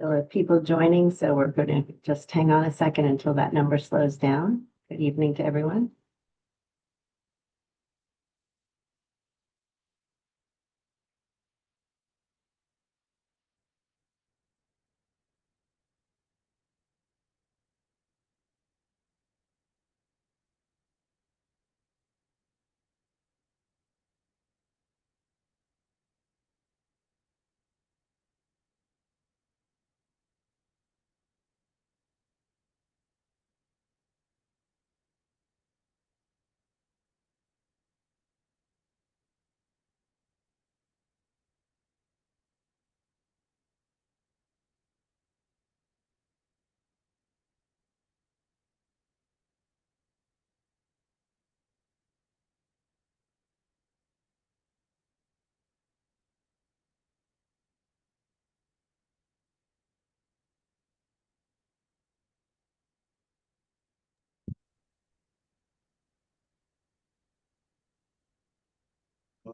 There are people joining, so we're going to just hang on a second until that number slows down. Good evening to everyone.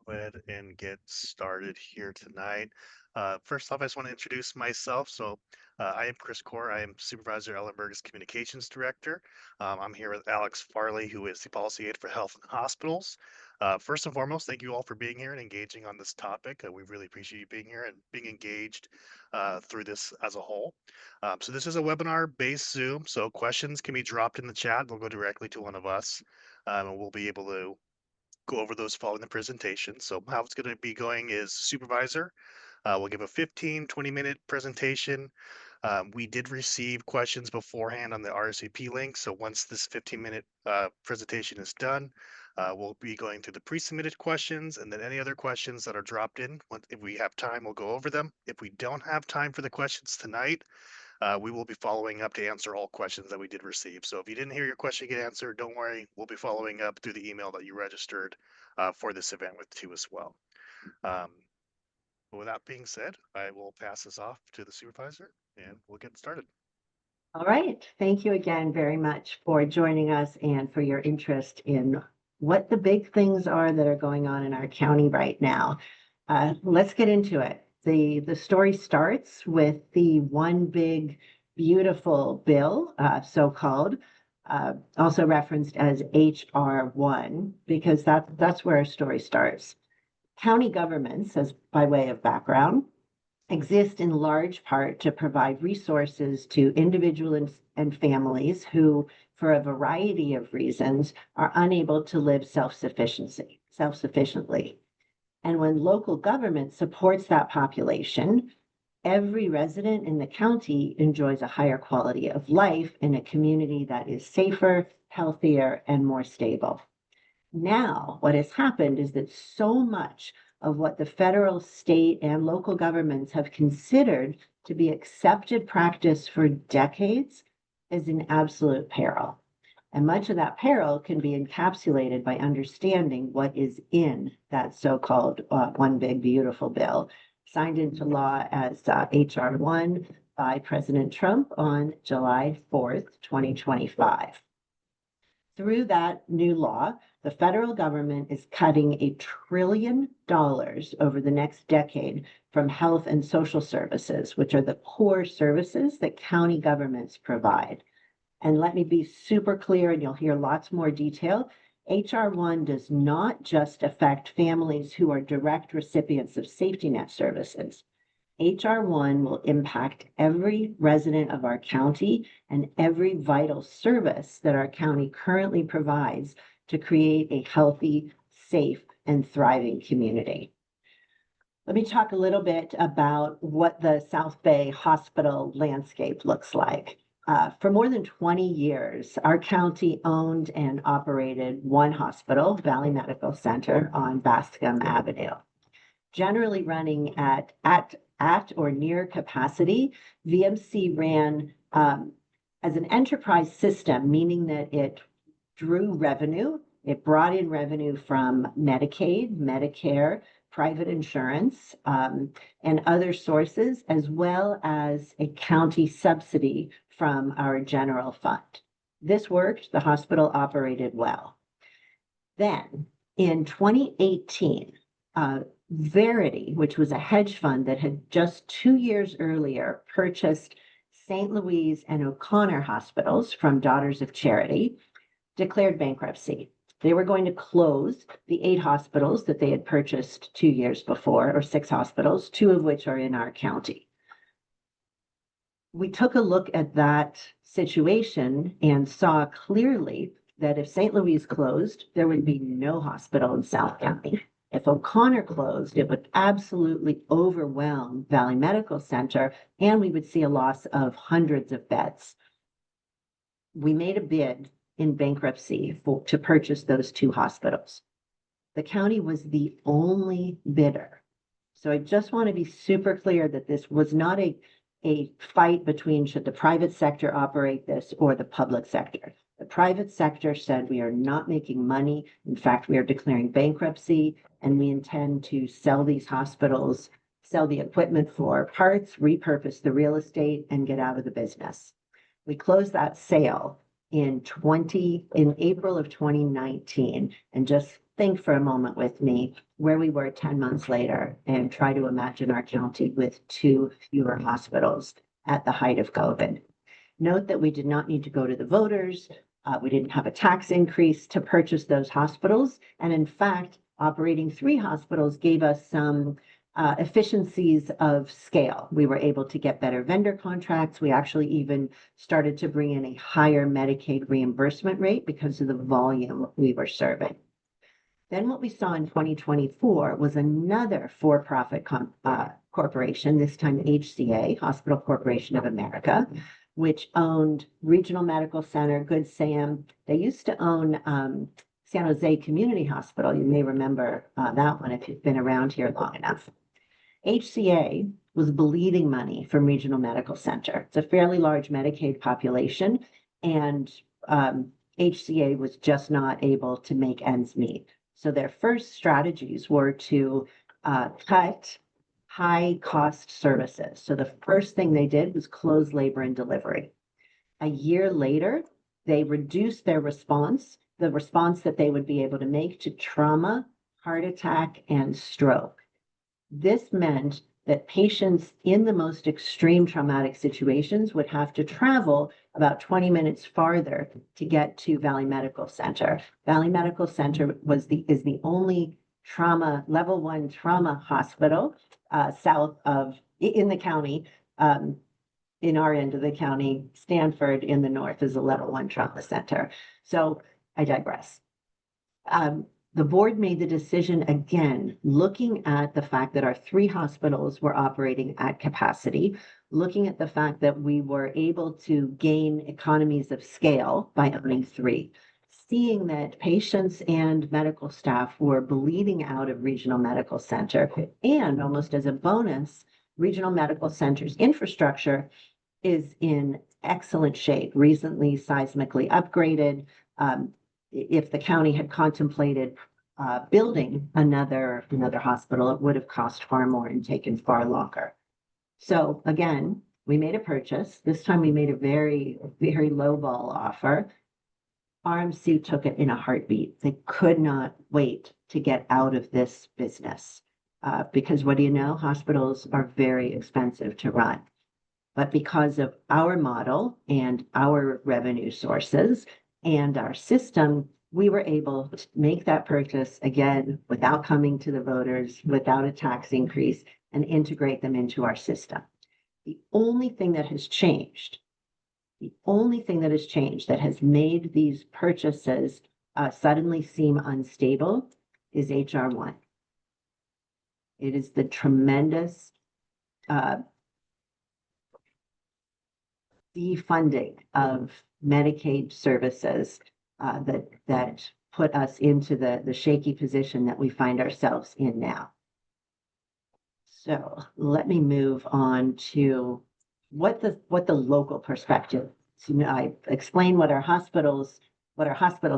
Go ahead and get started here tonight. First off, I just want to introduce myself. I am Chris Core. I am Supervisor Ellenberg's Communications Director. I'm here with Alex Farley, who is the Policy Aide for Health and Hospitals. First and foremost, thank you all for being here and engaging on this topic. We really appreciate you being here and being engaged through this as a whole. So this is a webinar-based Zoom, so questions can be dropped in the chat. They'll go directly to one of us, and we'll be able to go over those following the presentation. So how it's going to be going is supervisor. We'll give a 20-minute presentation. We did receive questions beforehand on the RSVP link. So once this 15-minute presentation is done, we'll be going through the pre-submitted questions and then any other questions that are dropped in. If we have time, we'll go over them. If we don't have time for the questions tonight, we will be following up to answer all questions that we did receive. So if you didn't hear your question get answered, don't worry. We'll be following up through the email that you registered for this event with too as well. Um, with that being said, I will pass this off to the supervisor and we'll get started. All right. Thank you again very much for joining us and for your interest in what the big things are that are going on in our county right now. Let's get into it. The story starts with the one big beautiful bill, so-called, also referenced as HR1, because that's where our story starts. County governments, as by way of background, exist in large part to provide resources to individuals and families who, for a variety of reasons, are unable to live self-sufficiently. And when local government supports that population, every resident in the county enjoys a higher quality of life in a community that is safer, healthier, and more stable. Now, what has happened is that so much of what the federal, state, and local governments have considered to be accepted practice for decades is in absolute peril. And much of that peril can be encapsulated by understanding what is in that so-called One Big Beautiful Bill, signed into law as HR 1 by President Trump on July 4th, 2025. Through that new law, the federal government is cutting $1 trillion over the next decade from health and social services, which are the core services that county governments provide. And let me be super clear, and you'll hear lots more detail. HR1 does not just affect families who are direct recipients of safety net services. HR1 will impact every resident of our county and every vital service that our county currently provides to create a healthy, safe, and thriving community. Let me talk a little bit about what the South Bay hospital landscape looks like. For more than 20 years, our county owned and operated one hospital, Valley Medical Center, on Bascom Avenue. Generally running at or near capacity, VMC ran as an enterprise system, meaning that it drew revenue. It brought in revenue from Medicaid, Medicare, private insurance, and other sources, as well as a county subsidy from our general fund. This worked. The hospital operated well. Then, in 2018, Verity, which was a hedge fund that had just 2 years earlier purchased St. Louis and O'Connor hospitals from Daughters of Charity, declared bankruptcy. They were going to close the 8 hospitals that they had purchased 2 years before, or 6 hospitals, 2 of which are in our county. We took a look at that situation and saw clearly that if St. Louis closed, there would be no hospital in South County. If O'Connor closed, it would absolutely overwhelm Valley Medical Center, and we would see a loss of hundreds of beds. We made a bid in bankruptcy to purchase those 2 hospitals. The county was the only bidder. So I just want to be super clear that this was not a fight between should the private sector operate this or the public sector. The private sector said we are not making money. In fact, we are declaring bankruptcy, and we intend to sell these hospitals, sell the equipment for parts, repurpose the real estate, and get out of the business. We closed that sale in April of 2019, and just think for a moment with me where we were 10 months later and try to imagine our county with 2 fewer hospitals at the height of COVID. Note that we did not need to go to the voters. We didn't have a tax increase to purchase those hospitals. And in fact, operating 3 hospitals gave us some efficiencies of scale. We were able to get better vendor contracts. We actually even started to bring in a higher Medicaid reimbursement rate because of the volume we were serving. Then what we saw in 2024 was another for-profit corporation, this time HCA, Hospital Corporation of America, which owned Regional Medical Center, Good Sam. They used to own San Jose Community Hospital. You may remember that one if you've been around here long enough. HCA was bleeding money from Regional Medical Center. It's a fairly large Medicaid population, and HCA was just not able to make ends meet. So their first strategies were to cut high-cost services. So the first thing they did was close labor and delivery. A year later, they reduced their response, the response that they would be able to make to trauma, heart attack, and stroke. This meant that patients in the most extreme traumatic situations would have to travel about 20 minutes farther to get to Valley Medical Center. Valley Medical Center is the only level 1 trauma hospital south of in the county. In our end of the county, Stanford in the north is a level 1 trauma center. So I digress. The board made the decision again, looking at the fact that our 3 hospitals were operating at capacity, looking at the fact that we were able to gain economies of scale by owning 3, seeing that patients and medical staff were bleeding out of Regional Medical Center, and almost as a bonus, Regional Medical Center's infrastructure is in excellent shape, recently seismically upgraded. If the county had contemplated building another hospital, it would have cost far more and taken far longer. So again, we made a purchase. This time we made a very, very low ball offer. RMC took it in a heartbeat. They could not wait to get out of this business because what do you know? Hospitals are very expensive to run. But because of our model and our revenue sources and our system, we were able to make that purchase again without coming to the voters, without a tax increase, and integrate them into our system. The only thing that has changed that has made these purchases suddenly seem unstable is HR 1. It is the tremendous defunding of Medicaid services that put us into the shaky position that we find ourselves in now. So let me move on to what the local perspective. So I explained what our hospital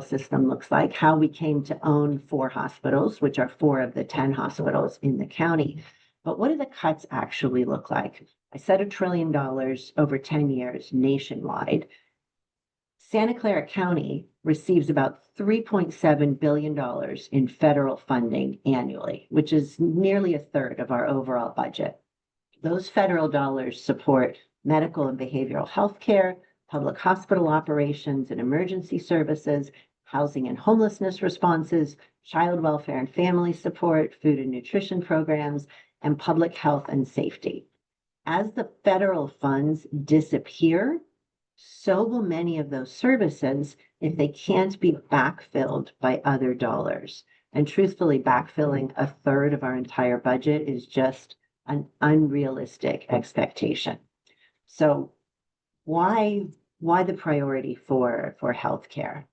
system looks like, how we came to own 4 hospitals, which are 4 of the 10 hospitals in the county. But what do the cuts actually look like? I said $1 trillion over 10 years nationwide. Santa Clara County receives about $3.7 billion in federal funding annually, which is nearly a third of our overall budget. Those federal dollars support medical and behavioral health care, public hospital operations and emergency services, housing and homelessness responses, child welfare and family support, food and nutrition programs, and public health and safety. As the federal funds disappear, so will many of those services if they can't be backfilled by other dollars. And truthfully, backfilling a third of our entire budget is just an unrealistic expectation. So why the priority for healthcare?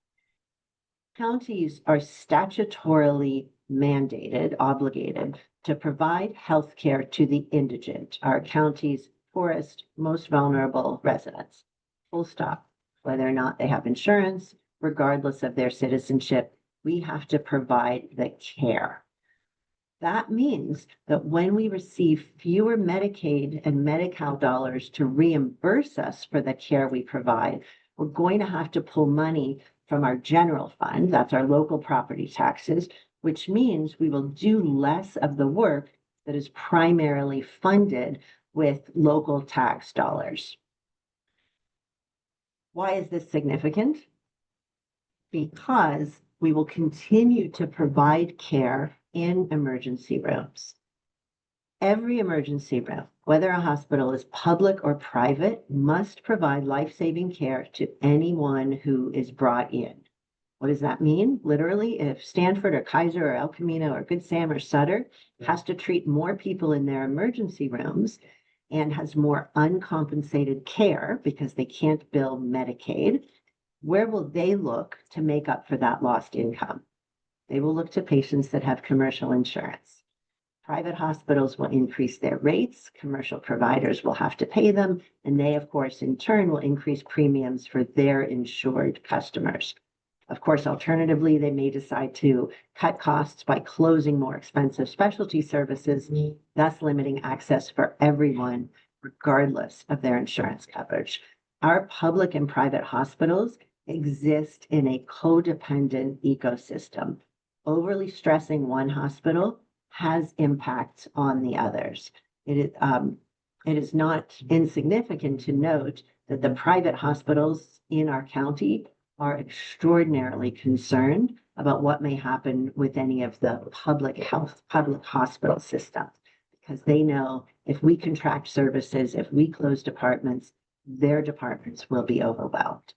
Counties are statutorily mandated, obligated to provide healthcare to the indigent, our county's poorest, most vulnerable residents. Full stop. Whether or not they have insurance, regardless of their citizenship, we have to provide the care. That means that when we receive fewer Medicaid and Medi-Cal dollars to reimburse us for the care we provide, we're going to have to pull money from our general fund, that's our local property taxes, which means we will do less of the work that is primarily funded with local tax dollars. Why is this significant? Because we will continue to provide care in emergency rooms. Every emergency room, whether a hospital is public or private, must provide life-saving care to anyone who is brought in. What does that mean? Literally, if Stanford or Kaiser or El Camino or Good Sam or Sutter has to treat more people in their emergency rooms and has more uncompensated care because they can't bill Medicaid, where will they look to make up for that lost income? They will look to patients that have commercial insurance. Private hospitals will increase their rates, commercial providers will have to pay them, and they, of course, in turn will increase premiums for their insured customers. Of course, alternatively, they may decide to cut costs by closing more expensive specialty services, thus limiting access for everyone, regardless of their insurance coverage. Our public and private hospitals exist in a codependent ecosystem. Overly stressing one hospital has impacts on the others. It is not insignificant to note that the private hospitals in our county are extraordinarily concerned about what may happen with any of the public hospital systems, because they know if we contract services, if we close departments, their departments will be overwhelmed.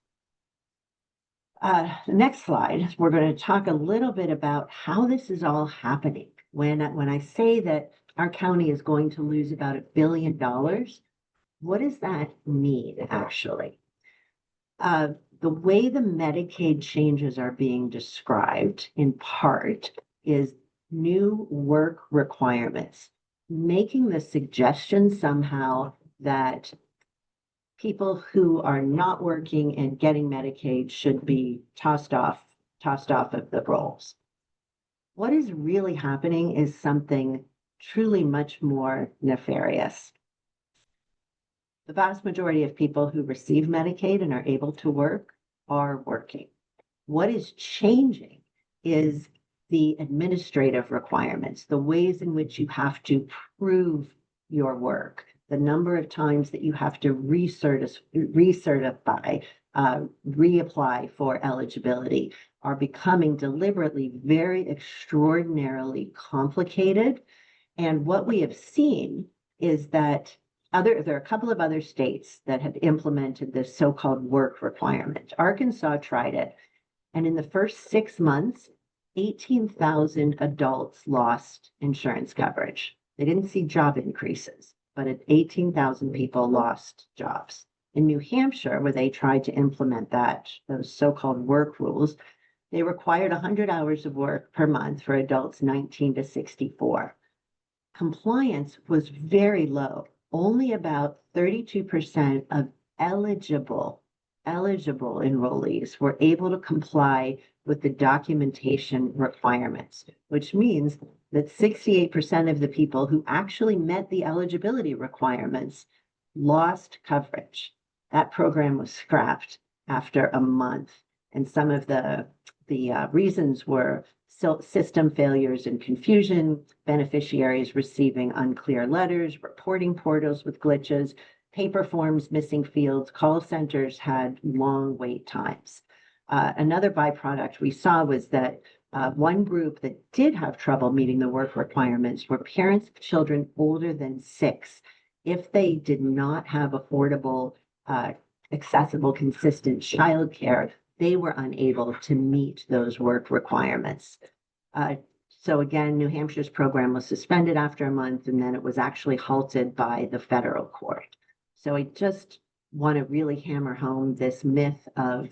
Next slide, we're going to talk a little bit about how this is all happening. When I say that our county is going to lose about $1 billion, what does that mean actually? The way the Medicaid changes are being described in part is new work requirements, making the suggestion somehow that people who are not working and getting Medicaid should be tossed off of the rolls. What is really happening is something truly much more nefarious. The vast majority of people who receive Medicaid and are able to work are working. What is changing is the administrative requirements, the ways in which you have to prove your work, the number of times that you have to recertify, reapply for eligibility are becoming deliberately very extraordinarily complicated. And what we have seen is that there are a couple of other states that have implemented this so-called work requirement. Arkansas tried it, and in the first 6 months, 18,000 adults lost insurance coverage. They didn't see job increases, but 18,000 people lost jobs. In New Hampshire, where they tried to implement those so-called work rules, they required 100 hours of work per month for adults 19 to 64. Compliance was very low. Only about 32% of eligible enrollees were able to comply with the documentation requirements, which means that 68% of the people who actually met the eligibility requirements lost coverage. That program was scrapped after a month. And some of the reasons were system failures and confusion, beneficiaries receiving unclear letters, reporting portals with glitches, paper forms missing fields, call centers had long wait times. Another byproduct we saw was that one group that did have trouble meeting the work requirements were parents of children older than 6. If they did not have affordable, accessible, consistent childcare, they were unable to meet those work requirements. So again, New Hampshire's program was suspended after a month, and then it was actually halted by the federal court. So I just want to really hammer home this myth of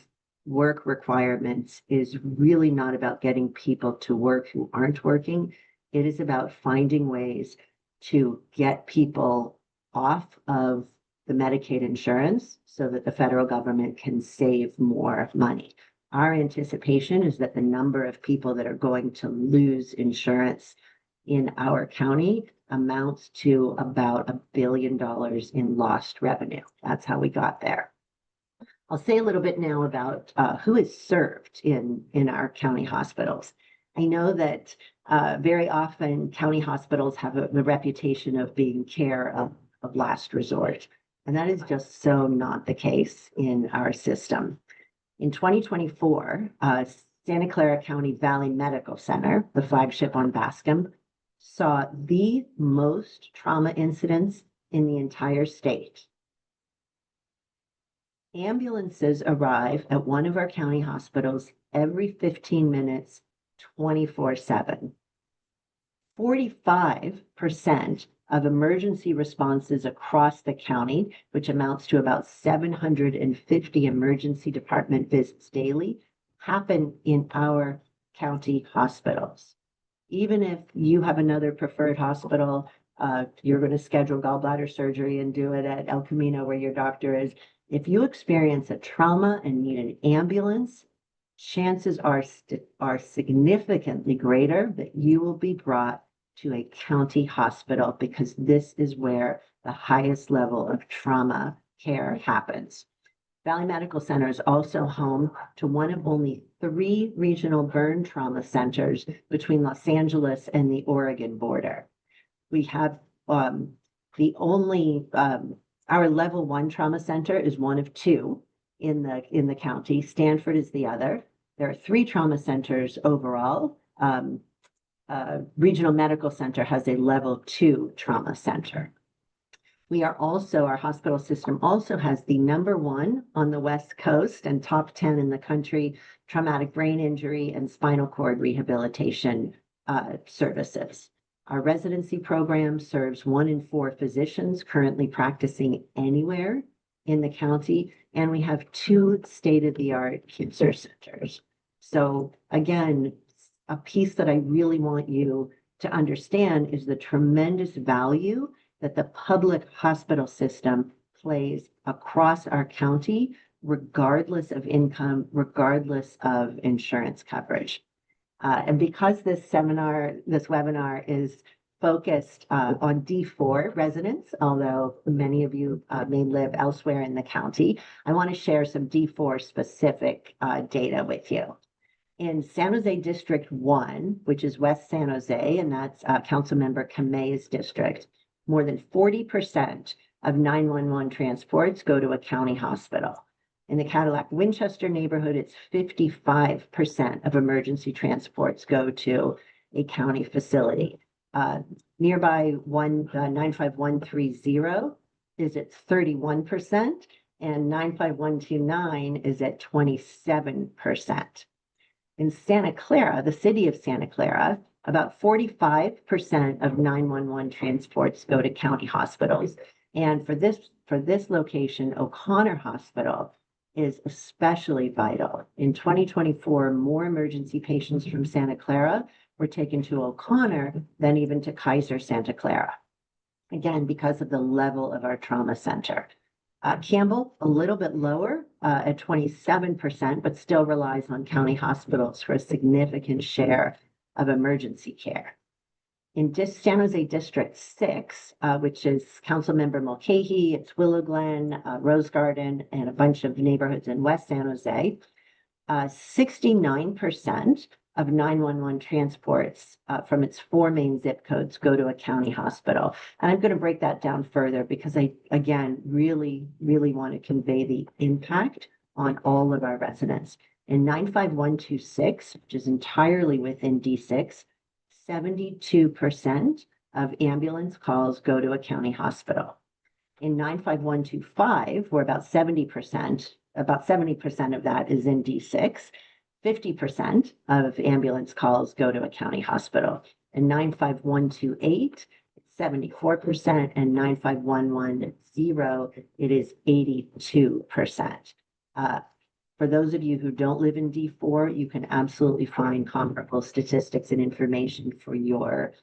work requirements is really not about getting people to work who aren't working. It is about finding ways to get people off of the Medicaid insurance so that the federal government can save more money. Our anticipation is that the number of people that are going to lose insurance in our county amounts to about $1 billion in lost revenue. That's how we got there. I'll say a little bit now about who is served in our county hospitals. I know that very often county hospitals have the reputation of being care of last resort, and that is just so not the case in our system. In 2024, Santa Clara County Valley Medical Center, the flagship on Bascom, saw the most trauma incidents in the entire state. Ambulances arrive at one of our county hospitals every 15 minutes, 24/7. 45% of emergency responses across the county, which amounts to about 750 emergency department visits daily, happen in our county hospitals. Even if you have another preferred hospital, you're going to schedule gallbladder surgery and do it at El Camino where your doctor is. If you experience a trauma and need an ambulance, chances are significantly greater that you will be brought to a county hospital because this is where the highest level of trauma care happens. Valley Medical Center is also home to one of only 3 regional burn trauma centers between Los Angeles and the Oregon border. We have our level 1 trauma center is one of 2 in the county. Stanford is the other. There are 3 trauma centers overall. Regional Medical Center has a level 2 trauma center. Our hospital system also has the #1 on the West Coast and top 10 in the country traumatic brain injury and spinal cord rehabilitation services. Our residency program serves 1 in 4 physicians currently practicing anywhere in the county, and we have 2 state-of-the-art cancer centers. So again, a piece that I really want you to understand is the tremendous value that the public hospital system plays across our county, regardless of income, regardless of insurance coverage. And because this webinar is focused on D4 residents, although many of you may live elsewhere in the county, I want to share some D4 specific data with you. In San Jose District 1, which is West San Jose, and that's Councilmember Kamei's district, more than 40% of 911 transports go to a county hospital. In the Cadillac Winchester neighborhood, it's 55% of emergency transports go to a county facility. Nearby 95130 is at 31%, and 95129 is at 27%. In Santa Clara, the city of Santa Clara, about 45% of 911 transports go to county hospitals. And for this location, O'Connor Hospital is especially vital. In 2024, more emergency patients from Santa Clara were taken to O'Connor than even to Kaiser Santa Clara. Again, because of the level of our trauma center. Campbell, a little bit lower at 27%, but still relies on county hospitals for a significant share of emergency care. In San Jose District 6, which is Councilmember Mulcahy, it's Willow Glen, Rose Garden, and a bunch of neighborhoods in West San Jose, 69% of 911 transports from its 4 main zip codes go to a county hospital. And I'm going to break that down further because I, again, really want to convey the impact on all of our residents. In 95126, which is entirely within D6, 72% of ambulance calls go to a county hospital. In 95125, where about 70% of that is in D6, 50% of ambulance calls go to a county hospital. In 95128, it's 74%, and 95110, it is 82%. For those of you who don't live in D4, you can absolutely find comparable statistics and information for your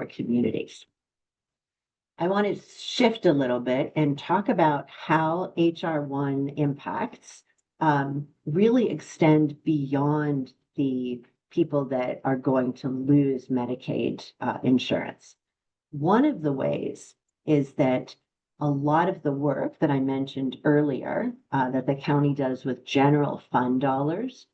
communities. I want to shift a little bit and talk about how HR1 impacts really extend beyond the people that are going to lose Medicaid insurance. One of the ways is that a lot of the work that I mentioned earlier that the county does with general fund dollars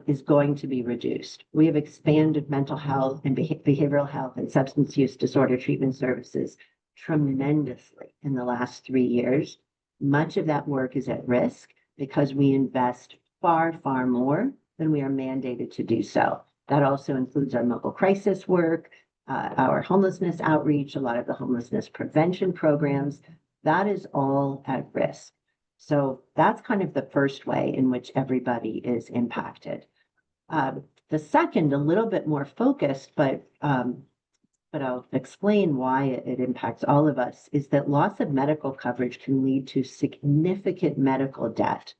is going to be reduced. We have expanded mental health and behavioral health and substance use disorder treatment services tremendously in the last 3 years. Much of that work is at risk because we invest far more than we are mandated to do so. That also includes our mobile crisis work, our homelessness outreach, a lot of the homelessness prevention programs. That is all at risk. So that's kind of the first way in which everybody is impacted. The second, a little bit more focused, but I'll explain why it impacts all of us, is that loss of medical coverage can lead to significant medical debt,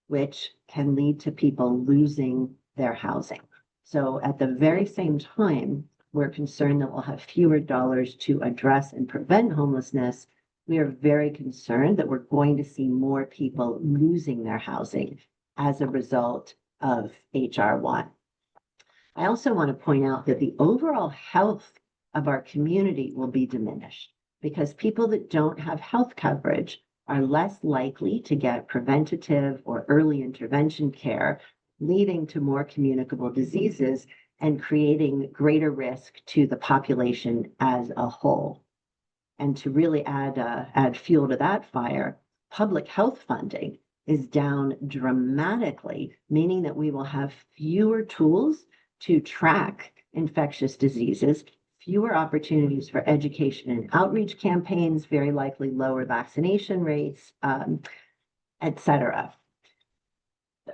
which can lead to people losing their housing. So at the very same time, we're concerned that we'll have fewer dollars to address and prevent homelessness. We are very concerned that we're going to see more people losing their housing as a result of HR1. I also want to point out that the overall health of our community will be diminished because people that don't have health coverage are less likely to get preventative or early intervention care, leading to more communicable diseases and creating greater risk to the population as a whole. And to really add fuel to that fire, public health funding is down dramatically, meaning that we will have fewer tools to track infectious diseases, fewer opportunities for education and outreach campaigns, very likely lower vaccination rates, etc.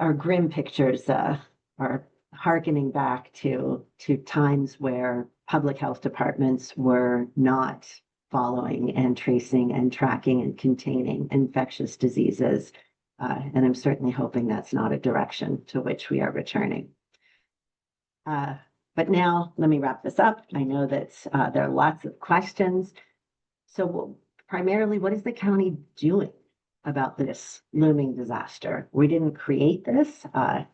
Our grim pictures are hearkening back to times where public health departments were not following and tracing and tracking and containing infectious diseases. And I'm certainly hoping that's not a direction to which we are returning. But now let me wrap this up. I know that there are lots of questions. So primarily, what is the county doing about this looming disaster? We didn't create this.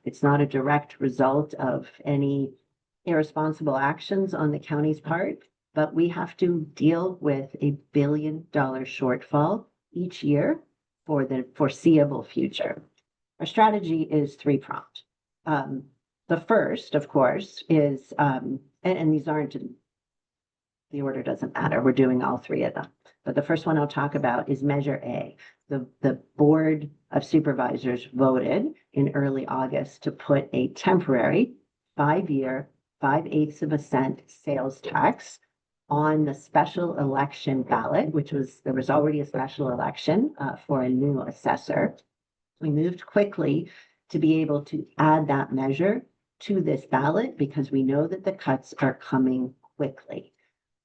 It's not a direct result of any irresponsible actions on the county's part, but we have to deal with $1 billion shortfall each year for the foreseeable future. Our strategy is three-pronged. The first, of course, is, and these aren't, the order doesn't matter. We're doing all three of them. But the first one I'll talk about is Measure A. The Board of Supervisors voted in early August to put a temporary 5-year, 5/8 cent sales tax on the special election ballot, there was already a special election for a new assessor. We moved quickly to be able to add that measure to this ballot because we know that the cuts are coming quickly.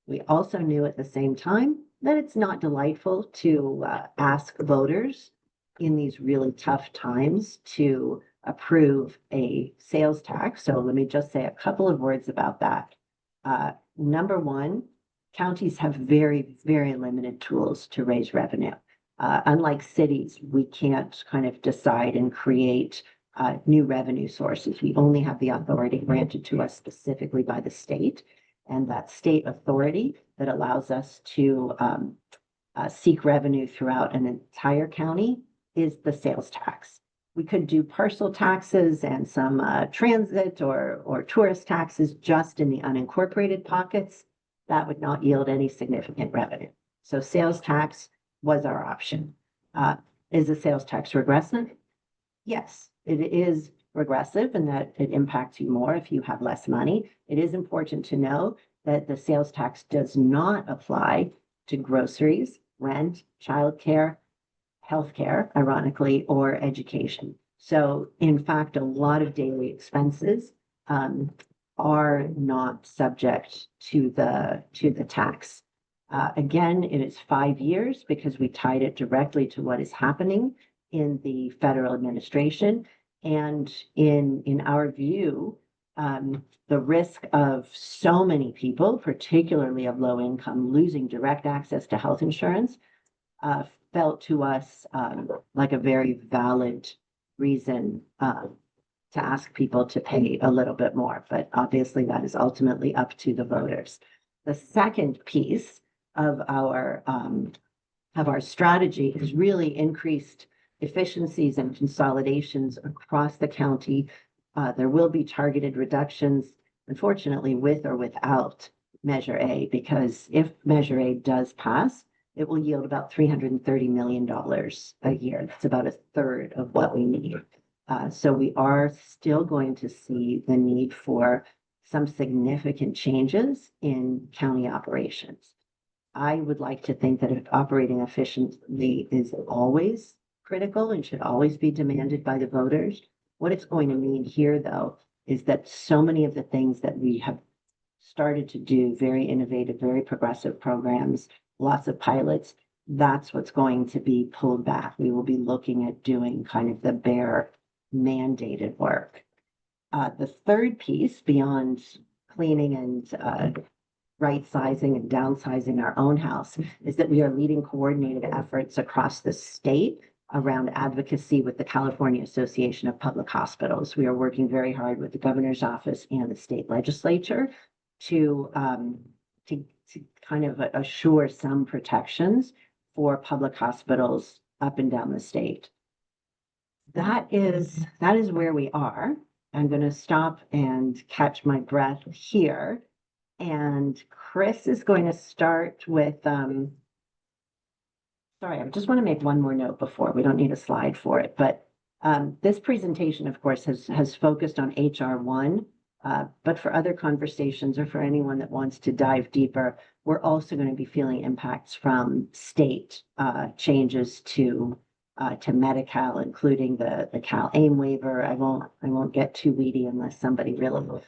We also knew at the same time that it's not delightful to ask voters in these really tough times to approve a sales tax. So let me just say a couple of words about that. Number one, counties have very limited tools to raise revenue. Unlike cities, we can't kind of decide and create new revenue sources. We only have the authority granted to us specifically by the state, and that state authority that allows us to seek revenue throughout an entire county is the sales tax. We could do parcel taxes and some transit or tourist taxes just in the unincorporated pockets. That would not yield any significant revenue. So sales tax was our option. Is the sales tax regressive? Yes, it is regressive in that it impacts you more if you have less money. It is important to know that the sales tax does not apply to groceries, rent, childcare, healthcare, ironically, or education. So in fact, a lot of daily expenses are not subject to the tax. Again, it is 5 years because we tied it directly to what is happening in the federal administration. And in our view, the risk of so many people, particularly of low income, losing direct access to health insurance felt to us like a very valid reason to ask people to pay a little bit more. But obviously, that is ultimately up to the voters. The second piece of our strategy is really increased efficiencies and consolidations across the county. There will be targeted reductions, unfortunately, with or without Measure A, because if Measure A does pass, it will yield about $330 million a year. That's about a third of what we need. So we are still going to see the need for some significant changes in county operations. I would like to think that operating efficiently is always critical and should always be demanded by the voters. What it's going to mean here, though, is that so many of the things that we have started to do, very innovative, very progressive programs, lots of pilots, that's what's going to be pulled back. We will be looking at doing kind of the bare mandated work. The third piece, beyond cleaning and right sizing and downsizing our own house, is that we are leading coordinated efforts across the state around advocacy with the California Association of Public Hospitals. We are working very hard with the governor's office and the state legislature to kind of assure some protections for public hospitals up and down the state. That is where we are. I'm going to stop and catch my breath here. And Chris is going to start with, sorry, I just want to make one more note before, we don't need a slide for it, but this presentation, of course, has focused on HR 1, but for other conversations or for anyone that wants to dive deeper, we're also going to be feeling impacts from state changes to Medi-Cal, including the Cal AIM waiver. I won't get too weedy unless somebody really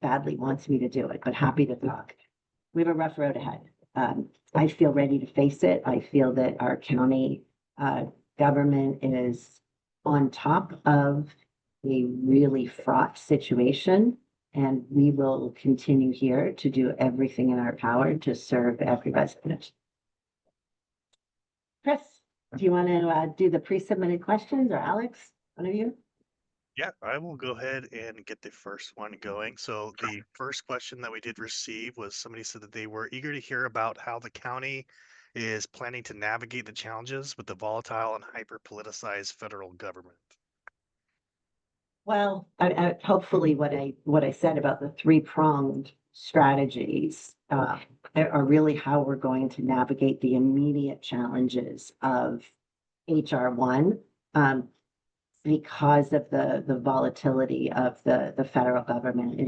badly wants me to do it, but happy to talk. We have a rough road ahead. I feel ready to face it. I feel that our county government is on top of a really fraught situation, and we will continue here to do everything in our power to serve every resident. Chris, do you want to do the pre-submitted questions, or Alex, one of you? Yeah, I will go ahead and get the first one going. So the first question that we did receive was somebody said that they were eager to hear about how the county is planning to navigate the challenges with the volatile and hyper-politicized federal government. Well, hopefully what I said about the three-pronged strategies are really how we're going to navigate the immediate challenges of HR 1 because of the volatility of the federal government.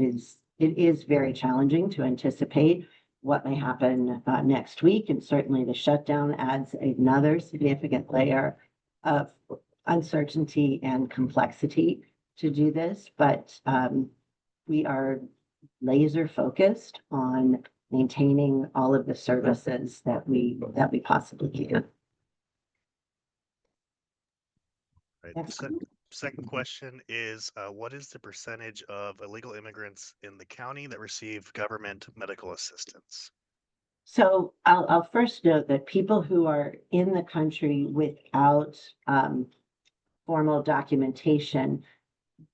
It is very challenging to anticipate what may happen next week, and certainly the shutdown adds another significant layer of uncertainty and complexity to do this, but we are laser focused on maintaining all of the services that we possibly can. Right. Second question is, what is the percentage of illegal immigrants in the county that receive government medical assistance? So I'll first note that people who are in the country without formal documentation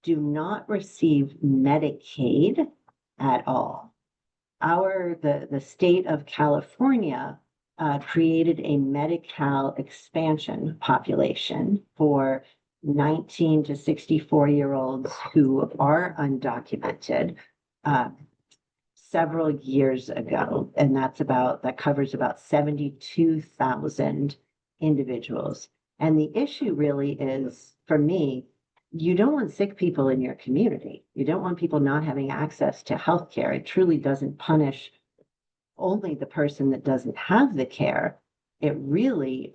do not receive Medicaid at all. The state of California created a Medi-Cal expansion population for 19 to 64-year-olds who are undocumented several years ago. And that covers about 72,000 individuals. And the issue really is, for me, you don't want sick people in your community. You don't want people not having access to health care. It truly doesn't punish only the person that doesn't have the care. It really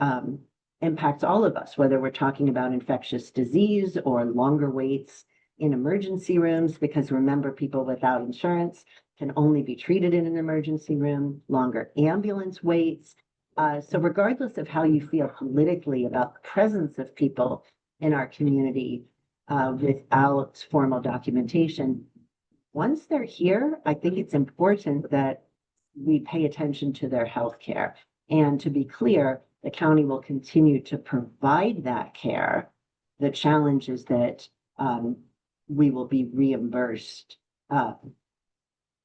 impacts all of us, whether we're talking about infectious disease or longer waits in emergency rooms, because remember, people without insurance can only be treated in an emergency room, longer ambulance waits. So regardless of how you feel politically about the presence of people in our community without formal documentation, once they're here, I think it's important that we pay attention to their health care. And to be clear, the county will continue to provide that care. The challenge is that we will be reimbursed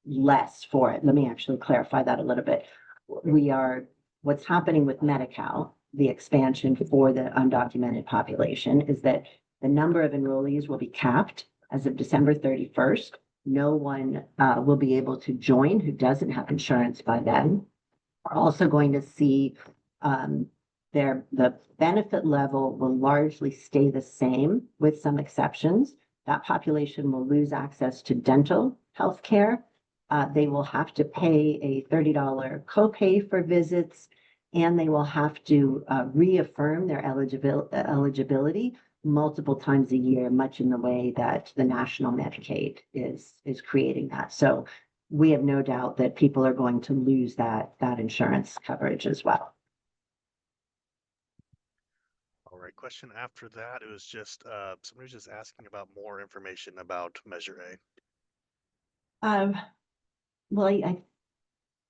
less for it. Let me actually clarify that a little bit. What's happening with Medi-Cal, the expansion for the undocumented population, is that the number of enrollees will be capped as of December 31st. No one will be able to join who doesn't have insurance by then. We're also going to see the benefit level will largely stay the same with some exceptions. That population will lose access to dental health care. They will have to pay a $30 copay for visits, and they will have to reaffirm their eligibility multiple times a year, much in the way that the national Medicaid is creating that. So we have no doubt that people are going to lose that insurance coverage as well. All right, question after that, it was just somebody was just asking about more information about Measure A. Well,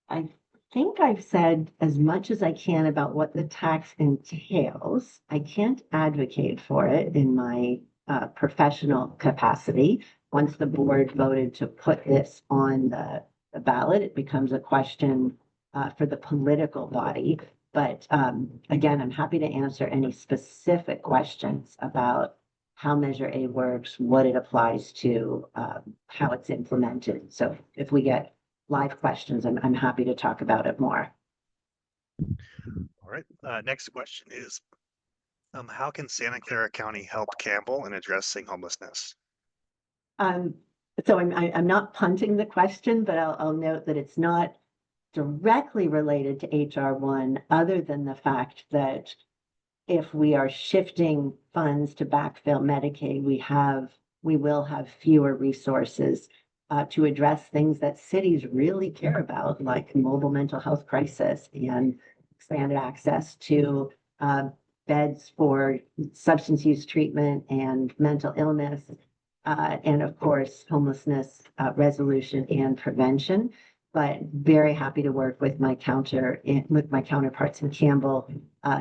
I think I've said as much as I can about what the tax entails. I can't advocate for it in my professional capacity. Once the board voted to put this on the ballot, it becomes a question for the political body. But again, I'm happy to answer any specific questions about how Measure A works, what it applies to, how it's implemented. So if we get live questions, I'm happy to talk about it more. All right. Next question is, how can Santa Clara County help Campbell in addressing homelessness? So I'm not punting the question, but I'll note that it's not directly related to HR 1, other than the fact that if we are shifting funds to backfill Medicaid, we will have fewer resources to address things that cities really care about, like mobile mental health crisis and expanded access to beds for substance use treatment and mental illness, and of course, homelessness resolution and prevention. But very happy to work with my counterparts in Campbell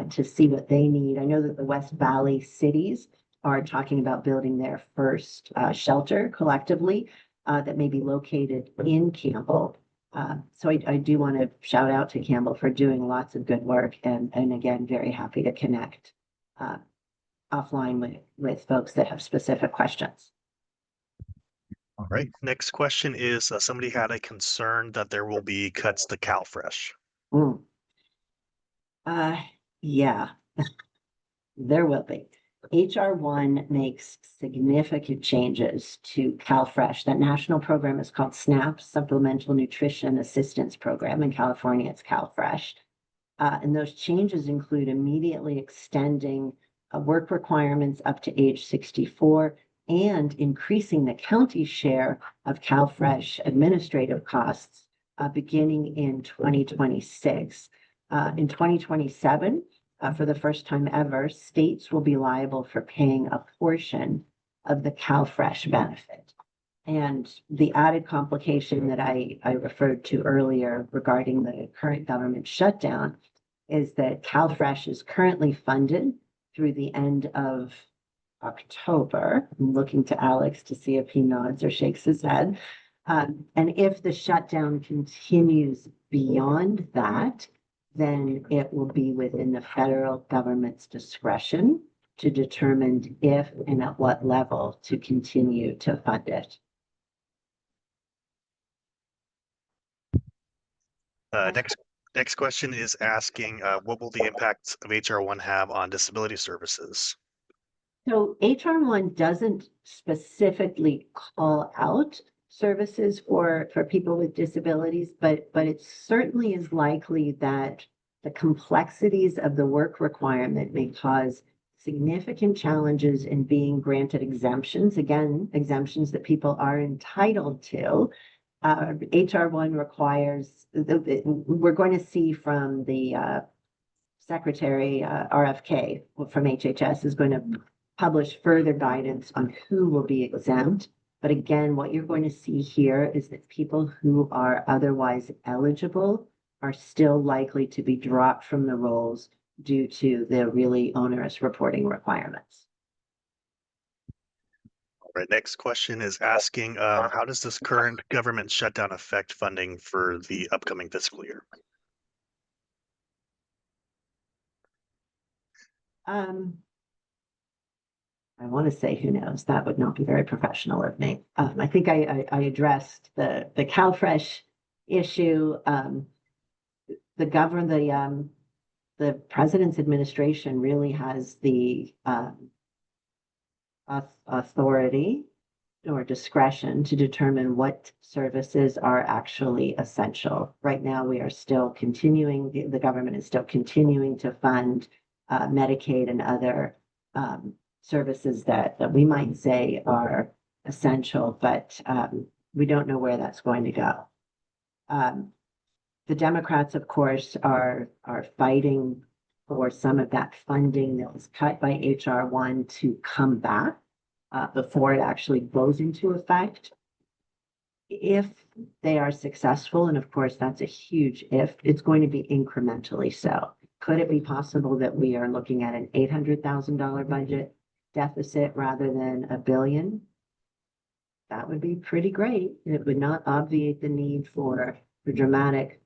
to see what they need. I know that the West Valley cities are talking about building their first shelter collectively that may be located in Campbell. So I do want to shout out to Campbell for doing lots of good work, and again, very happy to connect offline with folks that have specific questions. All right. Next question is, somebody had a concern that there will be cuts to CalFresh. Yeah, there will be. HR 1 makes significant changes to CalFresh. That national program is called SNAP, Supplemental Nutrition Assistance Program. In California, it's CalFresh. And those changes include immediately extending work requirements up to age 64 and increasing the county share of CalFresh administrative costs beginning in 2026. In 2027, for the first time ever, states will be liable for paying a portion of the CalFresh benefit. And the added complication that I referred to earlier regarding the current government shutdown is that CalFresh is currently funded through the end of October. I'm looking to Alex to see if he nods or shakes his head. And if the shutdown continues beyond that, then it will be within the federal government's discretion to determine if and at what level to continue to fund it. Next question is asking, what will the impact of HR1 have on disability services? So HR1 doesn't specifically call out services for people with disabilities, but it certainly is likely that the complexities of the work requirement may cause significant challenges in being granted exemptions, again, exemptions that people are entitled to. HR1 requires, we're going to see from the Secretary RFK from HHS is going to publish further guidance on who will be exempt. But again, what you're going to see here is that people who are otherwise eligible are still likely to be dropped from the rolls due to the really onerous reporting requirements. All right, next question is asking, how does this current government shutdown affect funding for the upcoming fiscal year? I want to say, who knows? That would not be very professional of me. I think I addressed the CalFresh issue. The president's administration really has the authority or discretion to determine what services are actually essential. Right now, we are still continuing, the government is still continuing to fund Medicaid and other services that we might say are essential, but we don't know where that's going to go. The Democrats, of course, are fighting for some of that funding that was cut by HR1 to come back before it actually goes into effect. If they are successful, and of course that's a huge if, it's going to be incrementally so. Could it be possible that we are looking at an $800,000 budget deficit rather than $1 billion? That would be pretty great. It would not obviate the need for the dramatic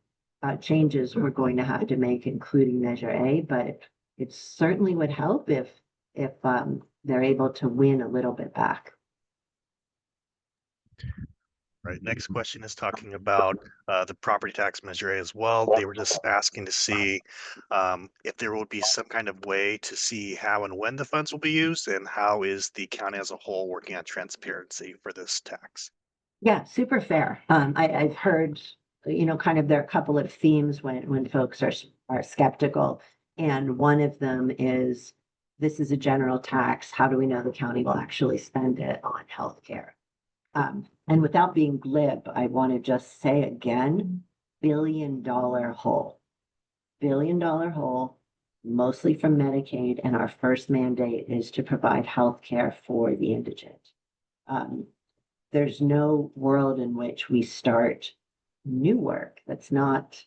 changes we're going to have to make, including Measure A, but it certainly would help if they're able to win a little bit back. Right. Next question is talking about the property tax measure A as well. They were just asking to see if there will be some kind of way to see how and when the funds will be used, and how is the county as a whole working on transparency for this tax? Yeah, super fair. I've heard, kind of there are a couple of themes when folks are skeptical, and one of them is, this is a general tax. How do we know the county will actually spend it on healthcare? And without being glib, I want to just say again, $1 billion hole, $1 billion hole, mostly from Medicaid. And our first mandate is to provide health care for the indigent. There's no world in which we start new work. That's not,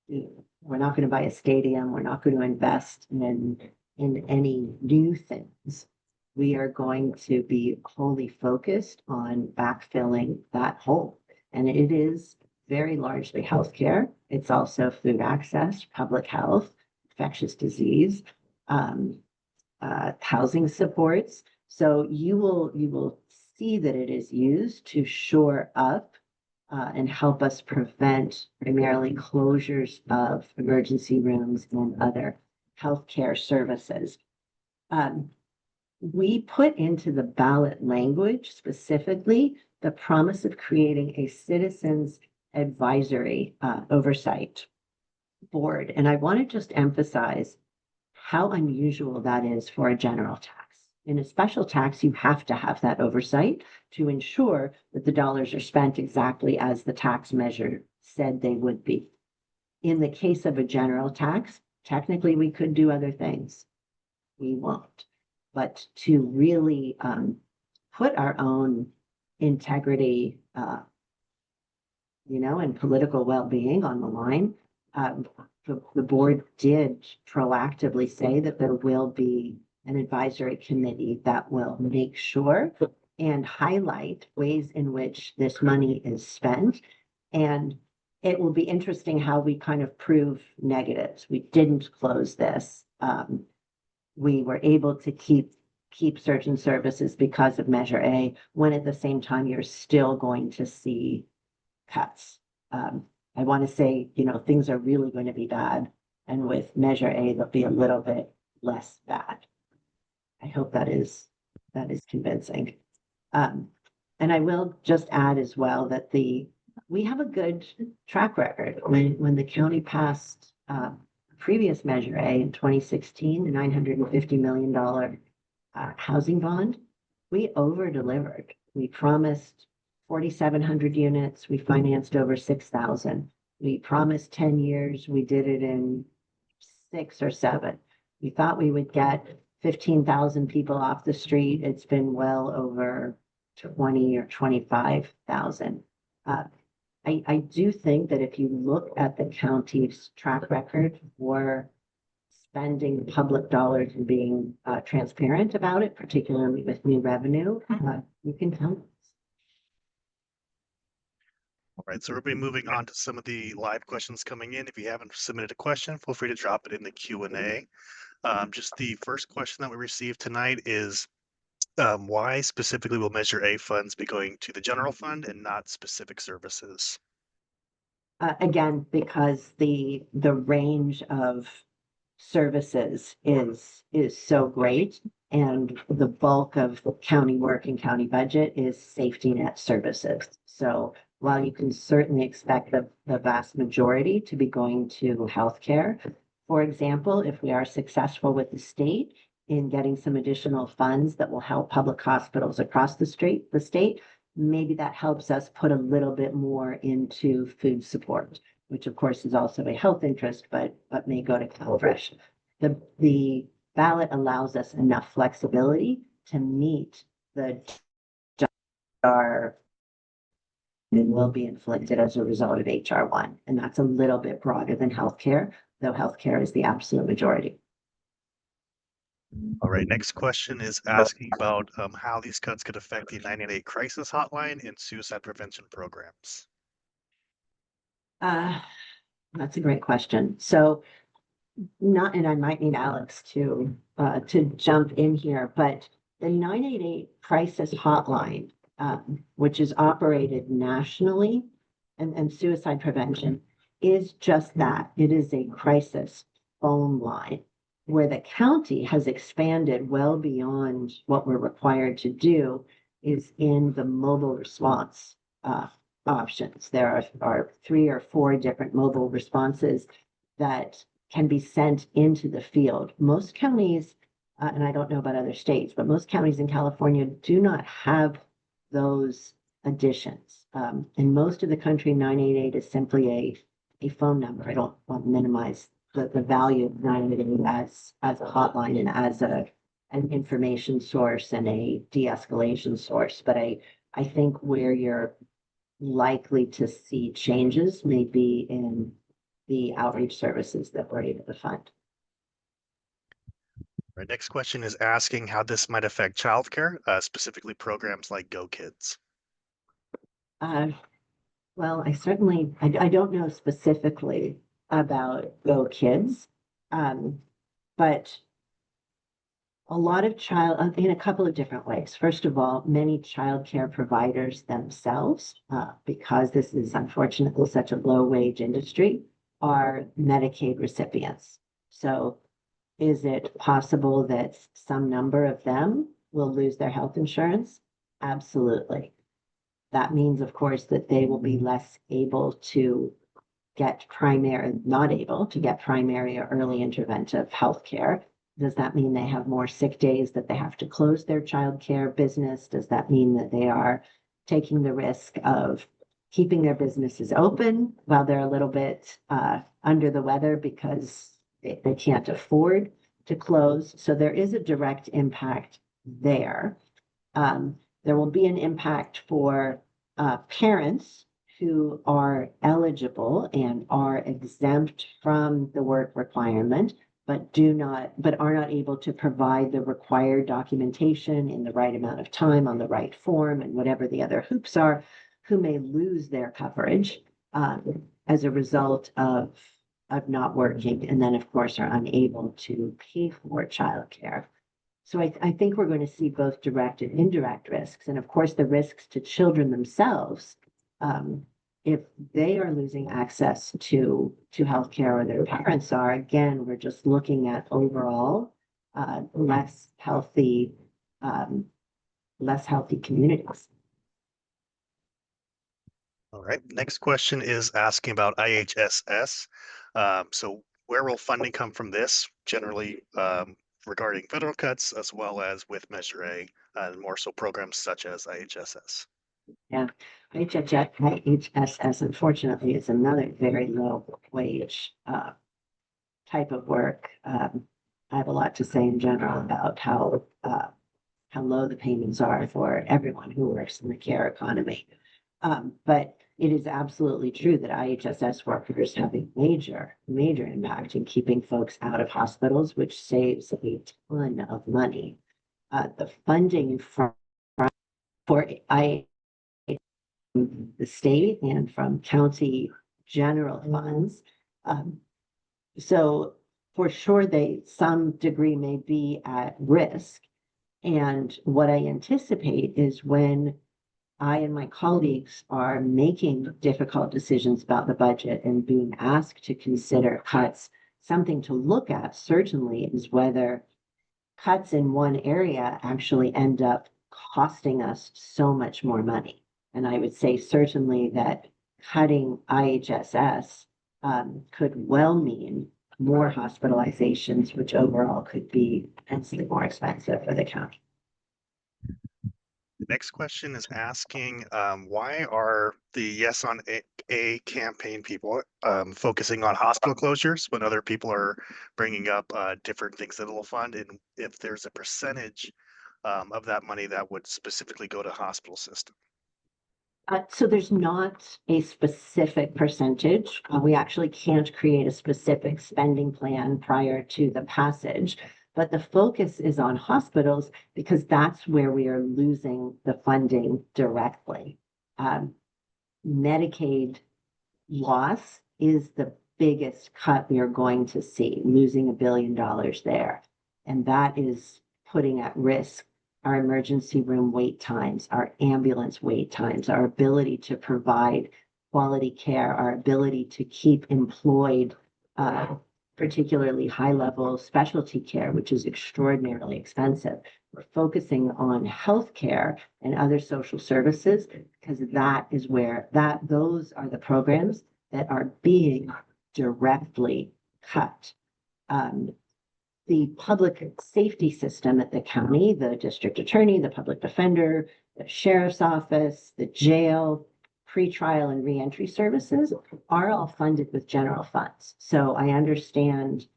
we're not going to buy a stadium. We're not going to invest in any new things. We are going to be wholly focused on backfilling that hole. And it is very largely healthcare. It's also food access, public health, infectious disease, housing supports. So you will see that it is used to shore up and help us prevent primarily closures of emergency rooms and other healthcare services. We put into the ballot language specifically the promise of creating a citizens advisory oversight board. And I want to just emphasize how unusual that is for a general tax. In a special tax, you have to have that oversight to ensure that the dollars are spent exactly as the tax measure said they would be. In the case of a general tax, technically we could do other things. We won't. But to really put our own integrity, and political well-being on the line, the board did proactively say that there will be an advisory committee that will make sure and highlight ways in which this money is spent. And it will be interesting how we kind of prove negatives. We didn't close this. we were able to keep certain services because of Measure A, when at the same time you're still going to see cuts. I want to say, things are really going to be bad, and with Measure A, they'll be a little bit less bad. I hope that is convincing. And I will just add as well that we have a good track record. When the county passed previous Measure A in 2016, the $950 million housing bond, we over-delivered. We promised 4,700 units. We financed over 6,000. We promised 10 years. We did it in 6 or 7. We thought we would get 15,000 people off the street. It's been well over 20 or 25,000. I do think that if you look at the county's track record for spending public dollars and being transparent about it, particularly with new revenue, you can tell. All right, so we'll be moving on to some of the live questions coming in. If you haven't submitted a question, feel free to drop it in the Q&A. Just the first question that we received tonight is, why specifically will Measure A funds be going to the general fund and not specific services? Again, because the range of services is so great, and the bulk of county work and county budget is safety net services. So while you can certainly expect the vast majority to be going to healthcare, for example, if we are successful with the state in getting some additional funds that will help public hospitals across the state, maybe that helps us put a little bit more into food support, which of course is also a health interest, but may go to CalFresh. The ballot allows us enough flexibility to meet the jar that will be inflicted as a result of HR 1. And that's a little bit broader than healthcare, though healthcare is the absolute majority. All right, next question is asking about how these cuts could affect the 988 crisis hotline and suicide prevention programs. That's a great question. So and I might need Alex to jump in here, but the 988 crisis hotline, which is operated nationally, and suicide prevention is just that. It is a crisis phone line where the county has expanded well beyond what we're required to do is in the mobile response options. There are 3 or 4 different mobile responses that can be sent into the field. Most counties, and I don't know about other states, but most counties in California do not have those additions. In most of the country, 988 is simply a phone number. I don't want to minimize the value of 988 as a hotline and as an information source and a de-escalation source. But I think where you're likely to see changes may be in the outreach services that we're able to fund. Our next question is asking how this might affect childcare, specifically programs like Go Kids. Well, I don't know specifically about Go Kids, but a lot of in a couple of different ways. First of all, many childcare providers themselves, because this is unfortunately such a low wage industry, are Medicaid recipients. So is it possible that some number of them will lose their health insurance? Absolutely. That means, of course, that they will be less able to not able to get primary or early interventive health care. Does that mean they have more sick days, that they have to close their child care business? Does that mean that they are taking the risk of keeping their businesses open while they're a little bit under the weather because they can't afford to close? So there is a direct impact there. There will be an impact for parents who are eligible and are exempt from the work requirement, but are not able to provide the required documentation in the right amount of time on the right form and whatever the other hoops are, who may lose their coverage as a result of of not working, and then of course are unable to pay for childcare. So I think we're going to see both direct and indirect risks. And of course, the risks to children themselves, if they are losing access to healthcare or their parents are, again, we're just looking at overall less healthy communities. All right. Next question is asking about IHSS. So where will funding come from this, generally regarding federal cuts as well as with Measure A, and more so programs such as IHSS? Yeah, IHSS, unfortunately, is another very low wage type of work. I have a lot to say in general about how low the payments are for everyone who works in the care economy. But it is absolutely true that IHSS workers have a major impact in keeping folks out of hospitals, which saves a ton of money. The funding for I the state and from county general funds. So for sure, some degree may be at risk. And what I anticipate is when I and my colleagues are making difficult decisions about the budget and being asked to consider cuts, something to look at certainly is whether cuts in one area actually end up costing us so much more money. And I would say certainly that cutting IHSS could well mean more hospitalizations, which overall could be immensely more expensive for the county. The next question is asking why are the Yes on A campaign people focusing on hospital closures when other people are bringing up different things that it'll fund, and if there's a percentage of that money that would specifically go to hospital system. So there's not a specific percentage. We actually can't create a specific spending plan prior to the passage, but the focus is on hospitals because that's where we are losing the funding directly. Medicaid loss is the biggest cut we are going to see, losing $1 billion there. And that is putting at risk our emergency room wait times, our ambulance wait times, our ability to provide quality care, our ability to keep employed, particularly high-level specialty care, which is extraordinarily expensive. We're focusing on healthcare and other social services because that is where those are the programs that are being directly cut. The public safety system at the county, the district attorney, the public defender, the sheriff's office, the jail, pretrial and reentry services are all funded with general funds. So I understand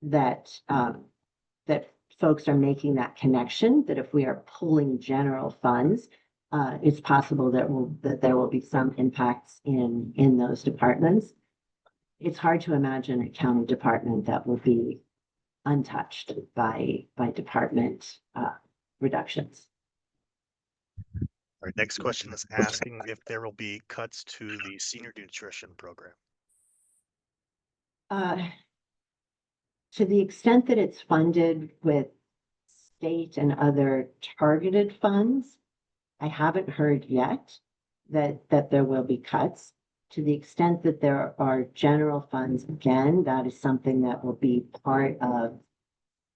that that folks are making that connection, that if we are pulling general funds, it's possible that there will be some impacts in those departments. It's hard to imagine a county department that will be untouched by department reductions. Our next question is asking if there will be cuts to the senior nutrition program. To the extent that it's funded with state and other targeted funds, I haven't heard yet that there will be cuts. To the extent that there are general funds, again, that is something that will be part of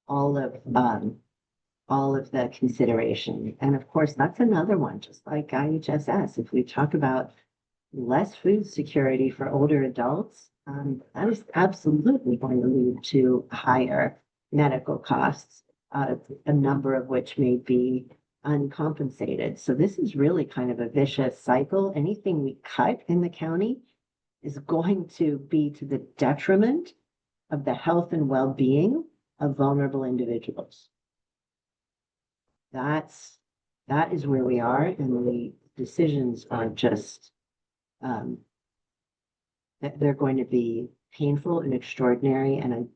all of the consideration. And of course, that's another one, just like IHSS. If we talk about less food security for older adults, that is absolutely going to lead to higher medical costs, a number of which may be uncompensated. So this is really kind of a vicious cycle. Anything we cut in the county is going to be to the detriment of the health and well-being of vulnerable individuals. That is where we are, and the decisions are just they're going to be painful and extraordinary, and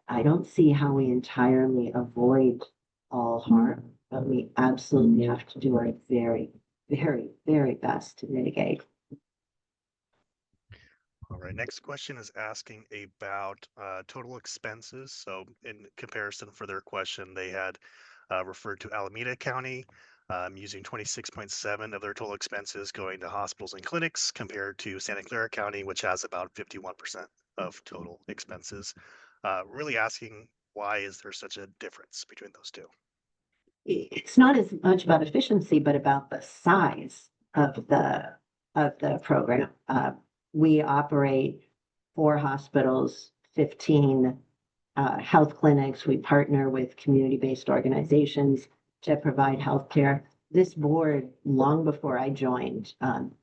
I don't see how we entirely avoid all harm, but we absolutely have to do our very, very, very best to mitigate. All right, next question is asking about total expenses. So, in comparison for their question, they had referred to Alameda County using 26.7 of their total expenses going to hospitals and clinics, compared to Santa Clara County, which has about 51% of total expenses. Really asking, why is there such a difference between those two? It's not as much about efficiency, but about the size of the program. We operate 4 hospitals, 15 health clinics. We partner with community-based organizations to provide healthcare. This board, long before I joined,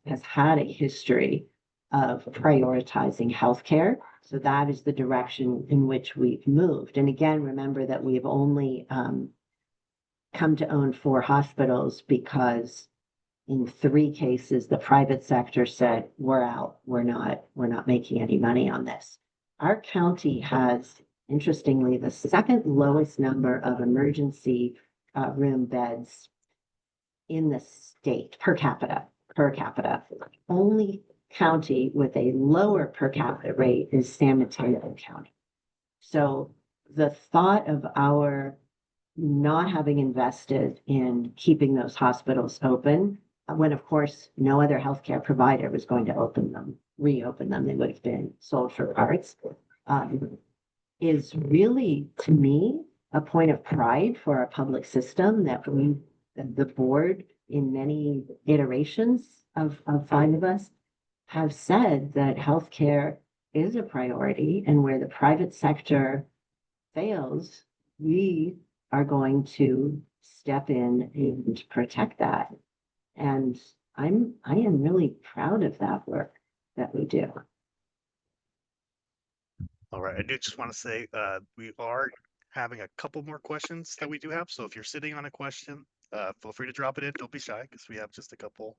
has had a history of prioritizing healthcare. So that is the direction in which we've moved. And again, remember that we've only come to own 4 hospitals because in 3 cases, the private sector said, we're out, we're not making any money on this. Our county has, interestingly, the second lowest number of emergency room beds in the state per capita. Only county with a lower per capita rate is San Mateo County. So the thought of our not having invested in keeping those hospitals open, when of course no other healthcare provider was going to reopen them, they would have been sold for parts, is really, to me, a point of pride for our public system that the board, in many iterations of 5 of us, have said that healthcare is a priority, and where the private sector fails, we are going to step in and protect that. And I am really proud of that work that we do. All right, I do just want to say we are having a couple more questions that we do have. So if you're sitting on a question, feel free to drop it in. Don't be shy, because we have just a couple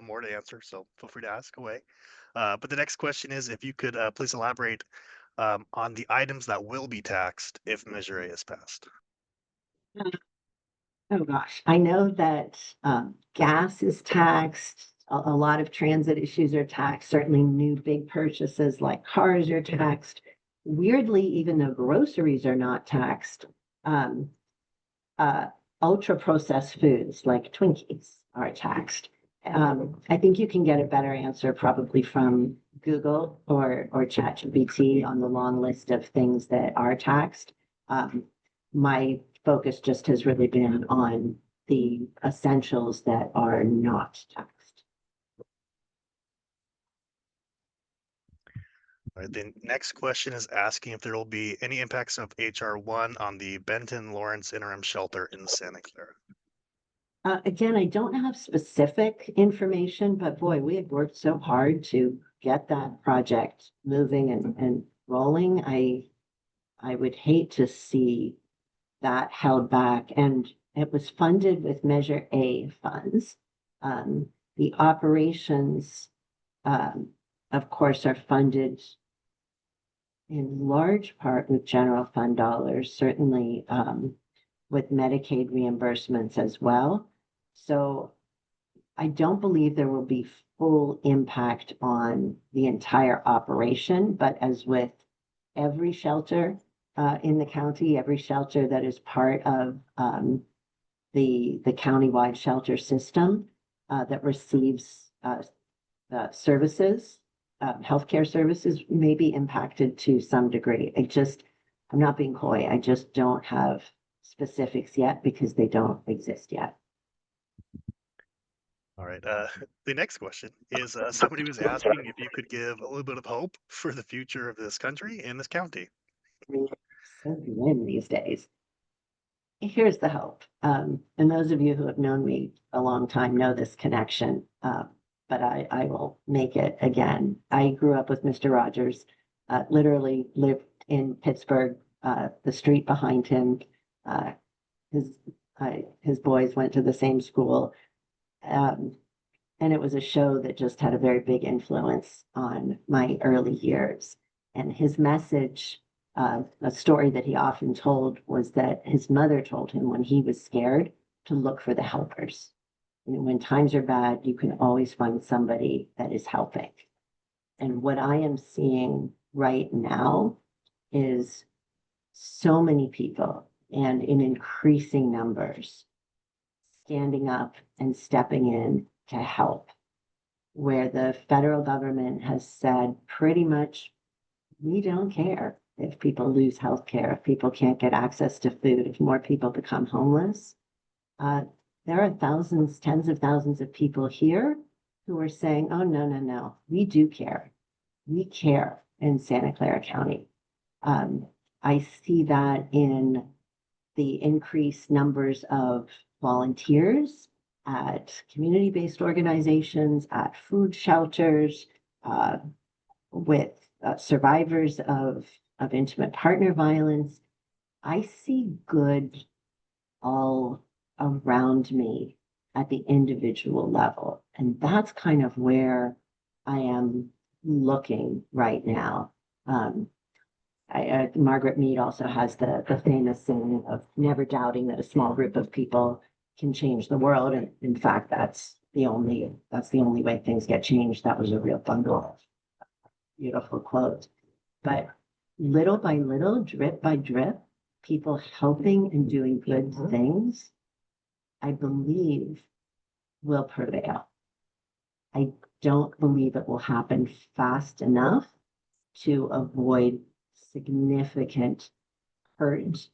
more to answer. So feel free to ask away. But the next question is, if you could please elaborate on the items that will be taxed if Measure A is passed. Oh gosh, I know that gas is taxed. A lot of transit issues are taxed. Certainly new big purchases like cars are taxed. Weirdly, even though groceries are not taxed, um, ultra processed foods like Twinkies are taxed. I think you can get a better answer probably from Google or ChatGPT on the long list of things that are taxed. My focus just has really been on the essentials that are not taxed. All right, the next question is asking if there will be any impacts of HR1 on the Benton Lawrence Interim Shelter in Santa Clara. Again, I don't have specific information, but boy, we had worked so hard to get that project moving and rolling. I would hate to see that held back, and it was funded with Measure A funds. The operations, of course, are funded in large part with general fund dollars, certainly with Medicaid reimbursements as well. So I don't believe there will be full impact on the entire operation, but as with every shelter in the county, every shelter that is part of the countywide shelter system that receives services, healthcare services, may be impacted to some degree. I'm not being coy. I just don't have specifics yet because they don't exist yet. All right. The next question is somebody was asking if you could give a little bit of hope for the future of this country and this county. So grim these days. Here's the hope. And those of you who have known me a long time know this connection, but I will make it again. I grew up with Mr. Rogers, literally lived in Pittsburgh, the street behind him. His boys went to the same school. And it was a show that just had a very big influence on my early years. And his message, a story that he often told, was that his mother told him when he was scared to look for the helpers. And when times are bad, you can always find somebody that is helping. And what I am seeing right now is so many people and in increasing numbers standing up and stepping in to help, where the federal government has said pretty much, we don't care if people lose health care, if people can't get access to food, if more people become homeless. There are thousands, tens of thousands of people here who are saying, oh, no, no, no, we do care. We care in Santa Clara County. I see that in the increased numbers of volunteers at community-based organizations, at food shelters, with survivors of intimate partner violence. I see good all around me at the individual level. And that's kind of where I am looking right now. Margaret Mead also has the famous saying of never doubting that a small group of people can change the world. And in fact, that's the only way things get changed. That was a real bundle, beautiful quote. But little by little, drip by drip, people helping and doing good things, I believe will prevail. I don't believe it will happen fast enough to avoid significant hurt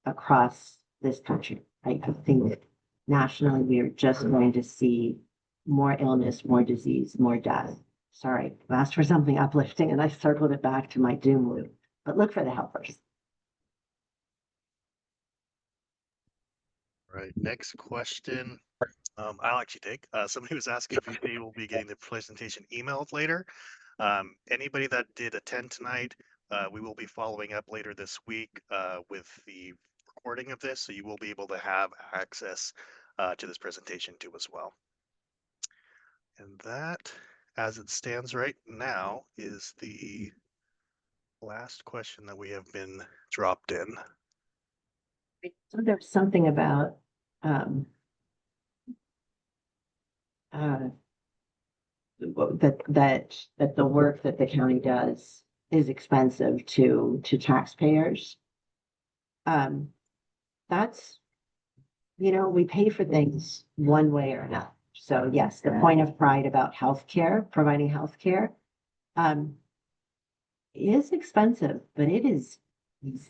across this country. I think that nationally, we are just going to see more illness, more disease, more death. Sorry, I asked for something uplifting and I circled it back to my doom loop, but look for the helpers. Right. Next question. I'll actually take. Somebody was asking if they will be getting the presentation emailed later. Anybody that did attend tonight, we will be following up later this week with the recording of this, so you will be able to have access to this presentation too as well. And that, as it stands right now, is the last question that we have been dropped in. So there's something about that the work that the county does is expensive to taxpayers. That's, we pay for things one way or another. So yes, the point of pride about healthcare, providing healthcare, is expensive, but it is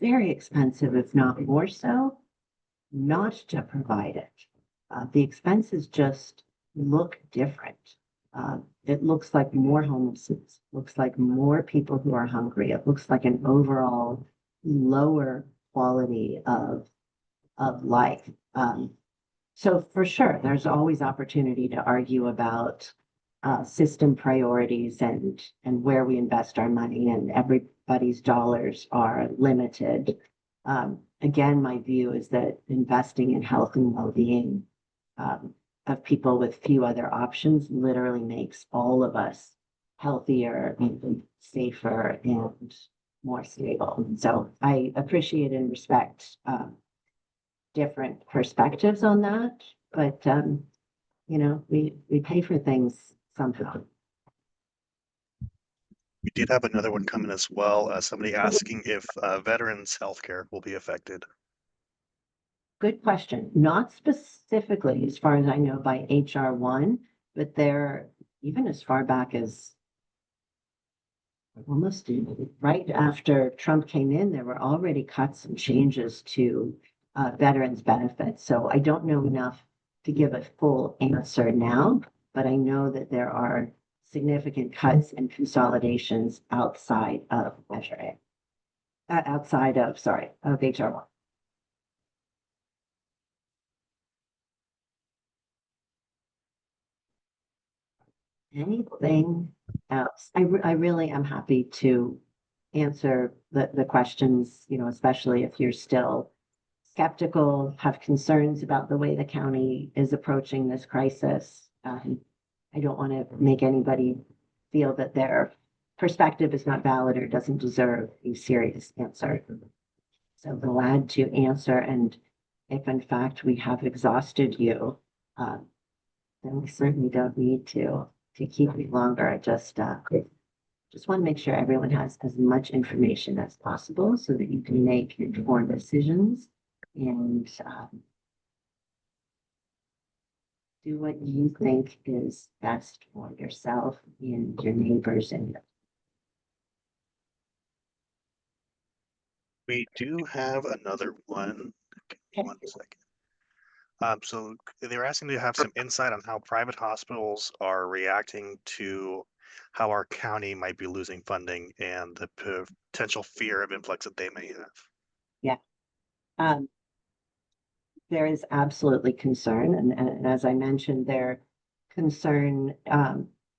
very expensive, if not more so, not to provide it. The expenses just look different. It looks like more homelessness, looks like more people who are hungry. It looks like an overall lower quality of life. So for sure, there's always opportunity to argue about system priorities and where we invest our money, and everybody's dollars are limited. Again, my view is that investing in health and well-being of people with few other options literally makes all of us healthier and safer and more stable. So I appreciate and respect different perspectives on that, but we pay for things somehow. We did have another one coming as well. Somebody asking if veterans' healthcare will be affected. Good question. Not specifically, as far as I know, by HR 1, but there, even as far back as almost right after Trump came in, there were already cuts and changes to veterans benefits. So I don't know enough to give a full answer now, but I know that there are significant cuts and consolidations outside of Measure A, of HR 1. Anything else? I really am happy to answer the questions, especially if you're still skeptical, have concerns about the way the county is approaching this crisis. I don't want to make anybody feel that their perspective is not valid or doesn't deserve a serious answer. So glad to answer. And if in fact we have exhausted you, then we certainly don't need to keep it longer. I just just want to make sure everyone has as much information as possible so that you can make informed decisions and do what you think is best for yourself and your neighbors. And We do have another one. Give me okay. 1 second. So they were asking to have some insight on how private hospitals are reacting to how our county might be losing funding and the potential fear of influx that they may have. Yeah. Um, there is absolutely concern. And as I mentioned, their concern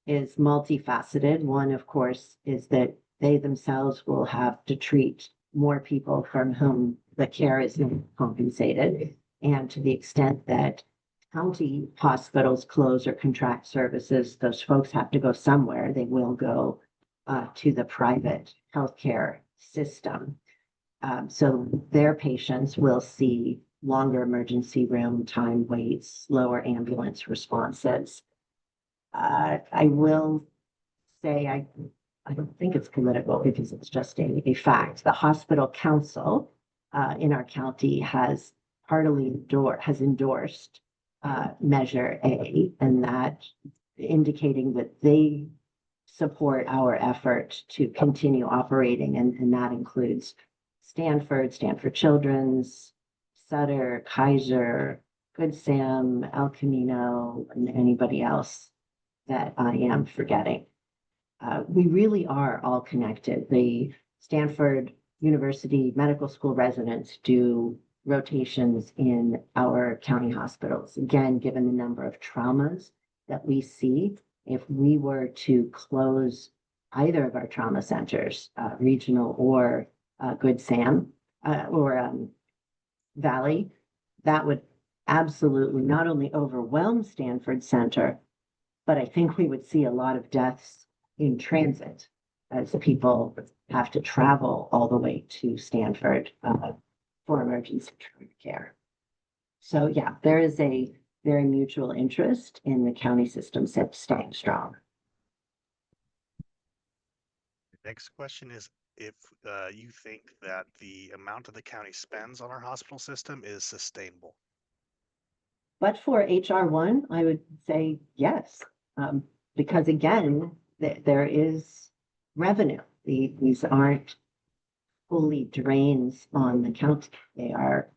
is multifaceted. One, of course, is that they themselves will have to treat more people from whom the care is not compensated. And to the extent that county hospitals close or contract services, those folks have to go somewhere. They will go to the private healthcare system. So their patients will see longer emergency room time waits, lower ambulance responses. I will say I don't think it's political because it's just a fact. The hospital council in our county has endorsed Measure A, and that indicating that they support our effort to continue operating, and that includes Stanford Children's, Sutter, Kaiser, Good Sam, El Camino, and anybody else that I am forgetting. We really are all connected. The Stanford University Medical School residents do rotations in our county hospitals. Again, given the number of traumas that we see, if we were to close either of our trauma centers, regional or Good Sam or Valley, that would absolutely not only overwhelm Stanford Center, but I think we would see a lot of deaths in transit as people have to travel all the way to Stanford for emergency care. So yeah, there is a very mutual interest in the county system staying strong. The next question is if you think that the amount of the county spends on our hospital system is sustainable. But for HR1, I would say yes, because again, there is revenue. These aren't fully drains on the county. They are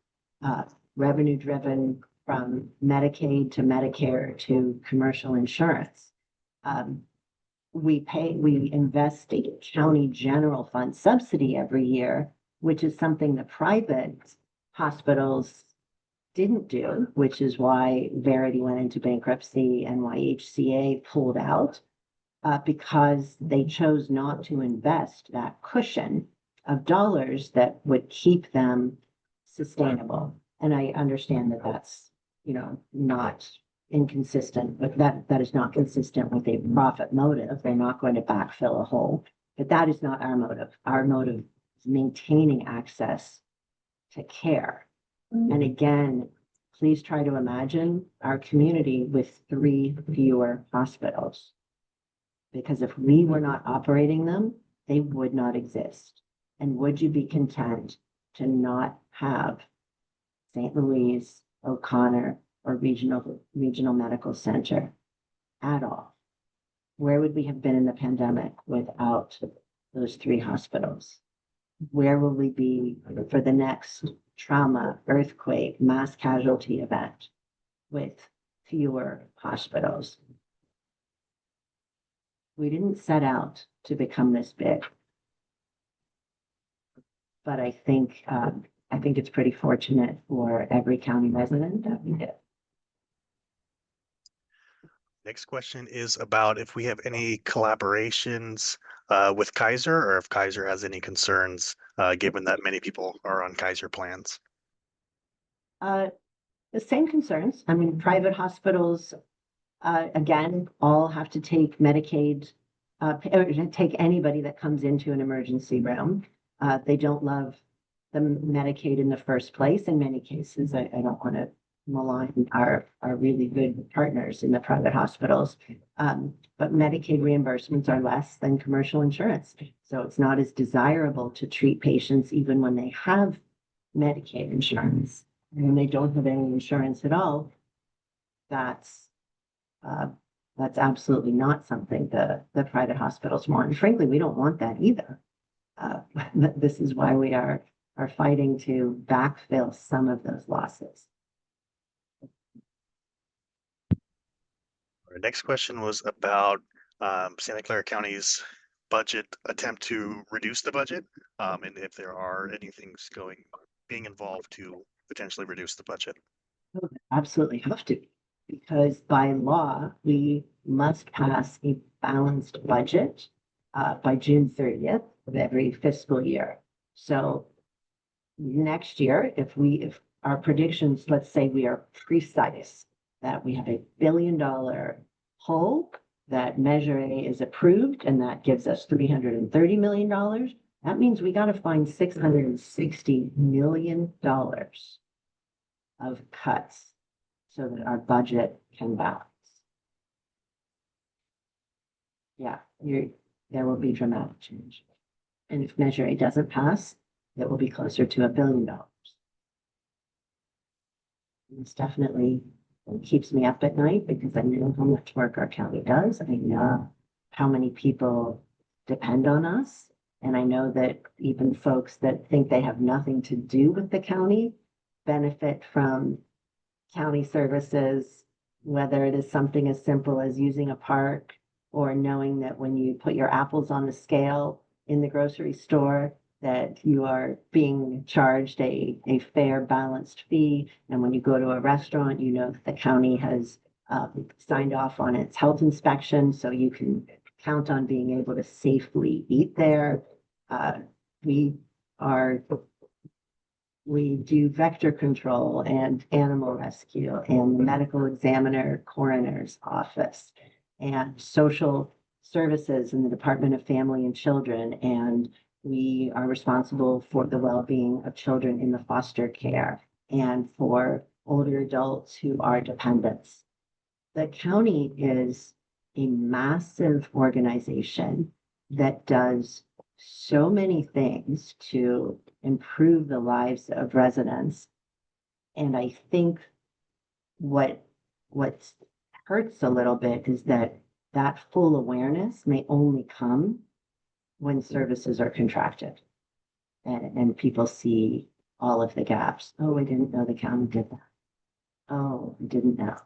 revenue driven from Medicaid to Medicare to commercial insurance. We invest a county general fund subsidy every year, which is something the private hospitals didn't do, which is why Verity went into bankruptcy and why HCA pulled out, because they chose not to invest that cushion of dollars that would keep them sustainable. And I understand that that's, not inconsistent, but that is not consistent with a profit motive. They're not going to backfill a hole, but that is not our motive. Our motive is maintaining access to care. And again, please try to imagine our community with 3 fewer hospitals. Because if we were not operating them, they would not exist. And would you be content to not have St. Louis, O'Connor, or regional medical center at all? Where would we have been in the pandemic without those 3 hospitals? Where will we be for the next trauma, earthquake, mass casualty event with fewer hospitals? We didn't set out to become this big, but I think it's pretty fortunate for every county resident that we did. Next question is about if we have any collaborations with Kaiser or if Kaiser has any concerns, given that many people are on Kaiser plans. The same concerns. I mean, private hospitals, again, all have to take Medicaid, or take anybody that comes into an emergency room. They don't love the Medicaid in the first place. In many cases, I don't want to malign are really good partners in the private hospitals. But Medicaid reimbursements are less than commercial insurance. So it's not as desirable to treat patients even when they have Medicaid insurance. And when they don't have any insurance at all, that's uh, that's absolutely not something the private hospitals want. And frankly, we don't want that either. Uh, this is why we are fighting to backfill some of those losses. Our next question was about Santa Clara County's budget attempt to reduce the budget, and if there are any things being involved to potentially reduce the budget. Oh, absolutely have to, because by law, we must pass a balanced budget by June 30th of every fiscal year. So next year, if our predictions, let's say we are precise, that we have $1 billion hole, that Measure A is approved, and that gives us $330 million, that means we got to find $660 million of cuts so that our budget can balance. Yeah, there will be dramatic change. And if Measure A doesn't pass, it will be closer to $1 billion. It's definitely keeps me up at night because I know how much work our county does. I know how many people depend on us. And I know that even folks that think they have nothing to do with the county benefit from county services, whether it is something as simple as using a park or knowing that when you put your apples on the scale in the grocery store, that you are being charged a fair, balanced fee. And when you go to a restaurant, you know that the county has signed off on its health inspection, so you can count on being able to safely eat there. We do vector control and animal rescue and medical examiner coroner's office and social services in the Department of Family and Children. And we are responsible for the well-being of children in the foster care and for older adults who are dependents. The county is a massive organization that does so many things to improve the lives of residents. And I think what hurts a little bit is that full awareness may only come when services are contracted and people see all of the gaps. Oh, I didn't know the county did that. Oh, I didn't know.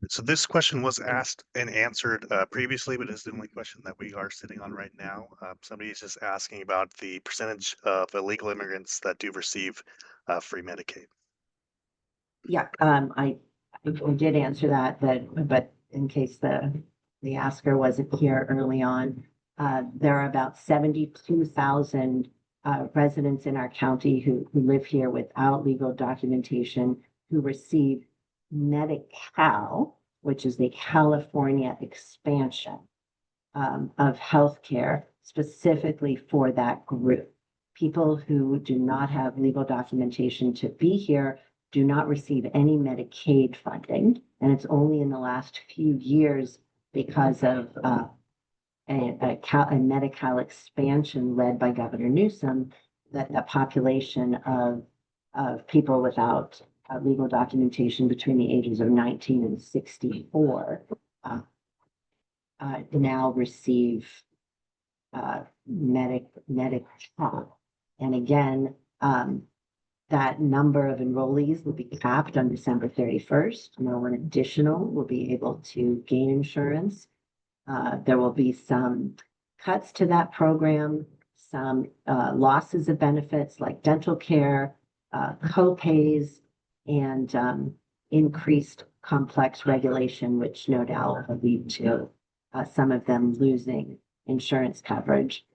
So this question was asked and answered previously, but it's the only question that we are sitting on right now. Somebody is just asking about the percentage of illegal immigrants that do receive free Medicaid. Yeah, I did answer that, but in case the asker wasn't here early on, there are about 72,000 residents in our county who live here without legal documentation who receive Medi-Cal, which is the California expansion of healthcare specifically for that group. People who do not have legal documentation to be here do not receive any Medicaid funding. And it's only in the last few years because of a Medi-Cal expansion led by Governor Newsom that the population of people without legal documentation between the ages of 19 and 64 now receive Medi-Cal. And again, that number of enrollees will be capped on December 31st. No one additional will be able to gain insurance. There will be some cuts to that program, some losses of benefits like dental care, co-pays, and increased complex regulation, which no doubt will lead to some of them losing insurance coverage.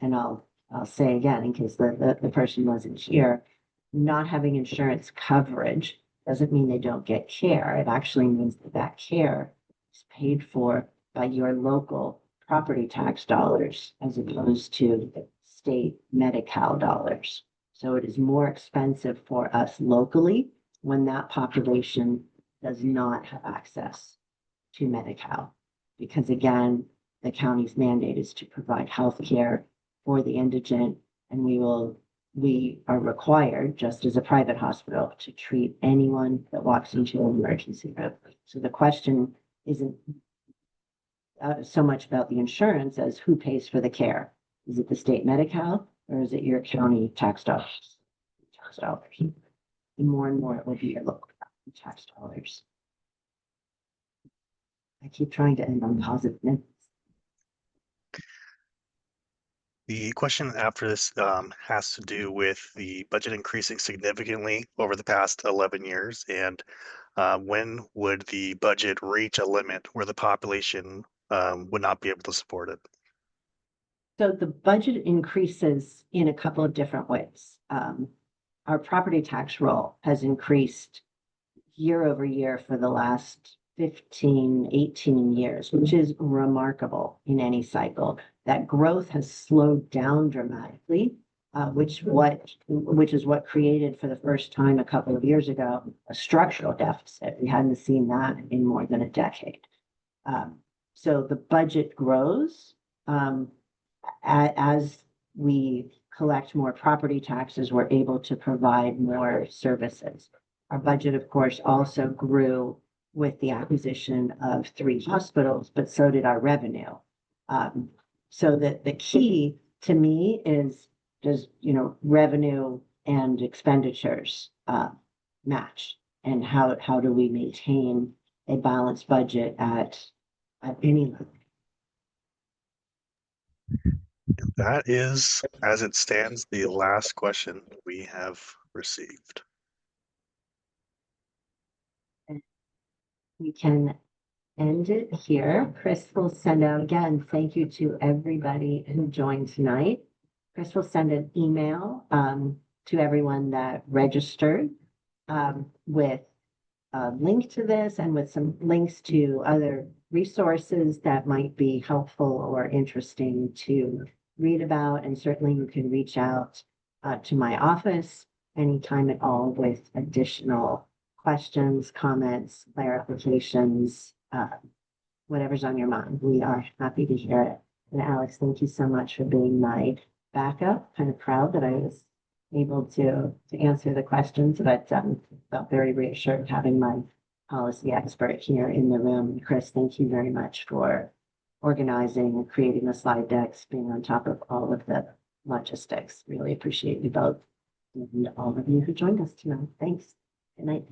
And I'll say again, in case the person wasn't here, not having insurance coverage doesn't mean they don't get care. It actually means that care is paid for by your local property tax dollars as opposed to state Medi-Cal dollars. So it is more expensive for us locally when that population does not have access to Medi-Cal. Because again, the county's mandate is to provide health care for the indigent, and we are required, just as a private hospital, to treat anyone that walks into an emergency room. So the question isn't so much about the insurance as who pays for the care. Is it the state Medi-Cal or is it your county tax dollars? Tax dollars. And more it will be your local tax dollars. I keep trying to end on positive notes. The question after this has to do with the budget increasing significantly over the past 11 years. And when would the budget reach a limit where the population would not be able to support it? So the budget increases in a couple of different ways. Our property tax roll has increased year over year for the last 15, 18 years, which is remarkable in any cycle. That growth has slowed down dramatically, which is what created for the first time a couple of years ago a structural deficit. We hadn't seen that in more than a decade. So the budget grows as we collect more property taxes. We're able to provide more services. Our budget, of course, also grew with the acquisition of 3 hospitals, but so did our revenue. So that the key to me is, does revenue and expenditures match, and how do we maintain a balanced budget at any level? That is, as it stands, the last question we have received. We can end it here. Chris will send out, again, thank you to everybody who joined tonight. Chris will send an email to everyone that registered with a link to this and with some links to other resources that might be helpful or interesting to read about. And certainly you can reach out to my office anytime at all with additional questions, comments, clarifications, whatever's on your mind. We are happy to hear it. And Alex, thank you so much for being my backup. Kind of proud that I was able to answer the questions, but felt very reassured having my policy expert here in the room. Chris, thank you very much for organizing and creating the slide decks, being on top of all of the logistics. Really appreciate you both and all of you who joined us tonight. Thanks. Good night.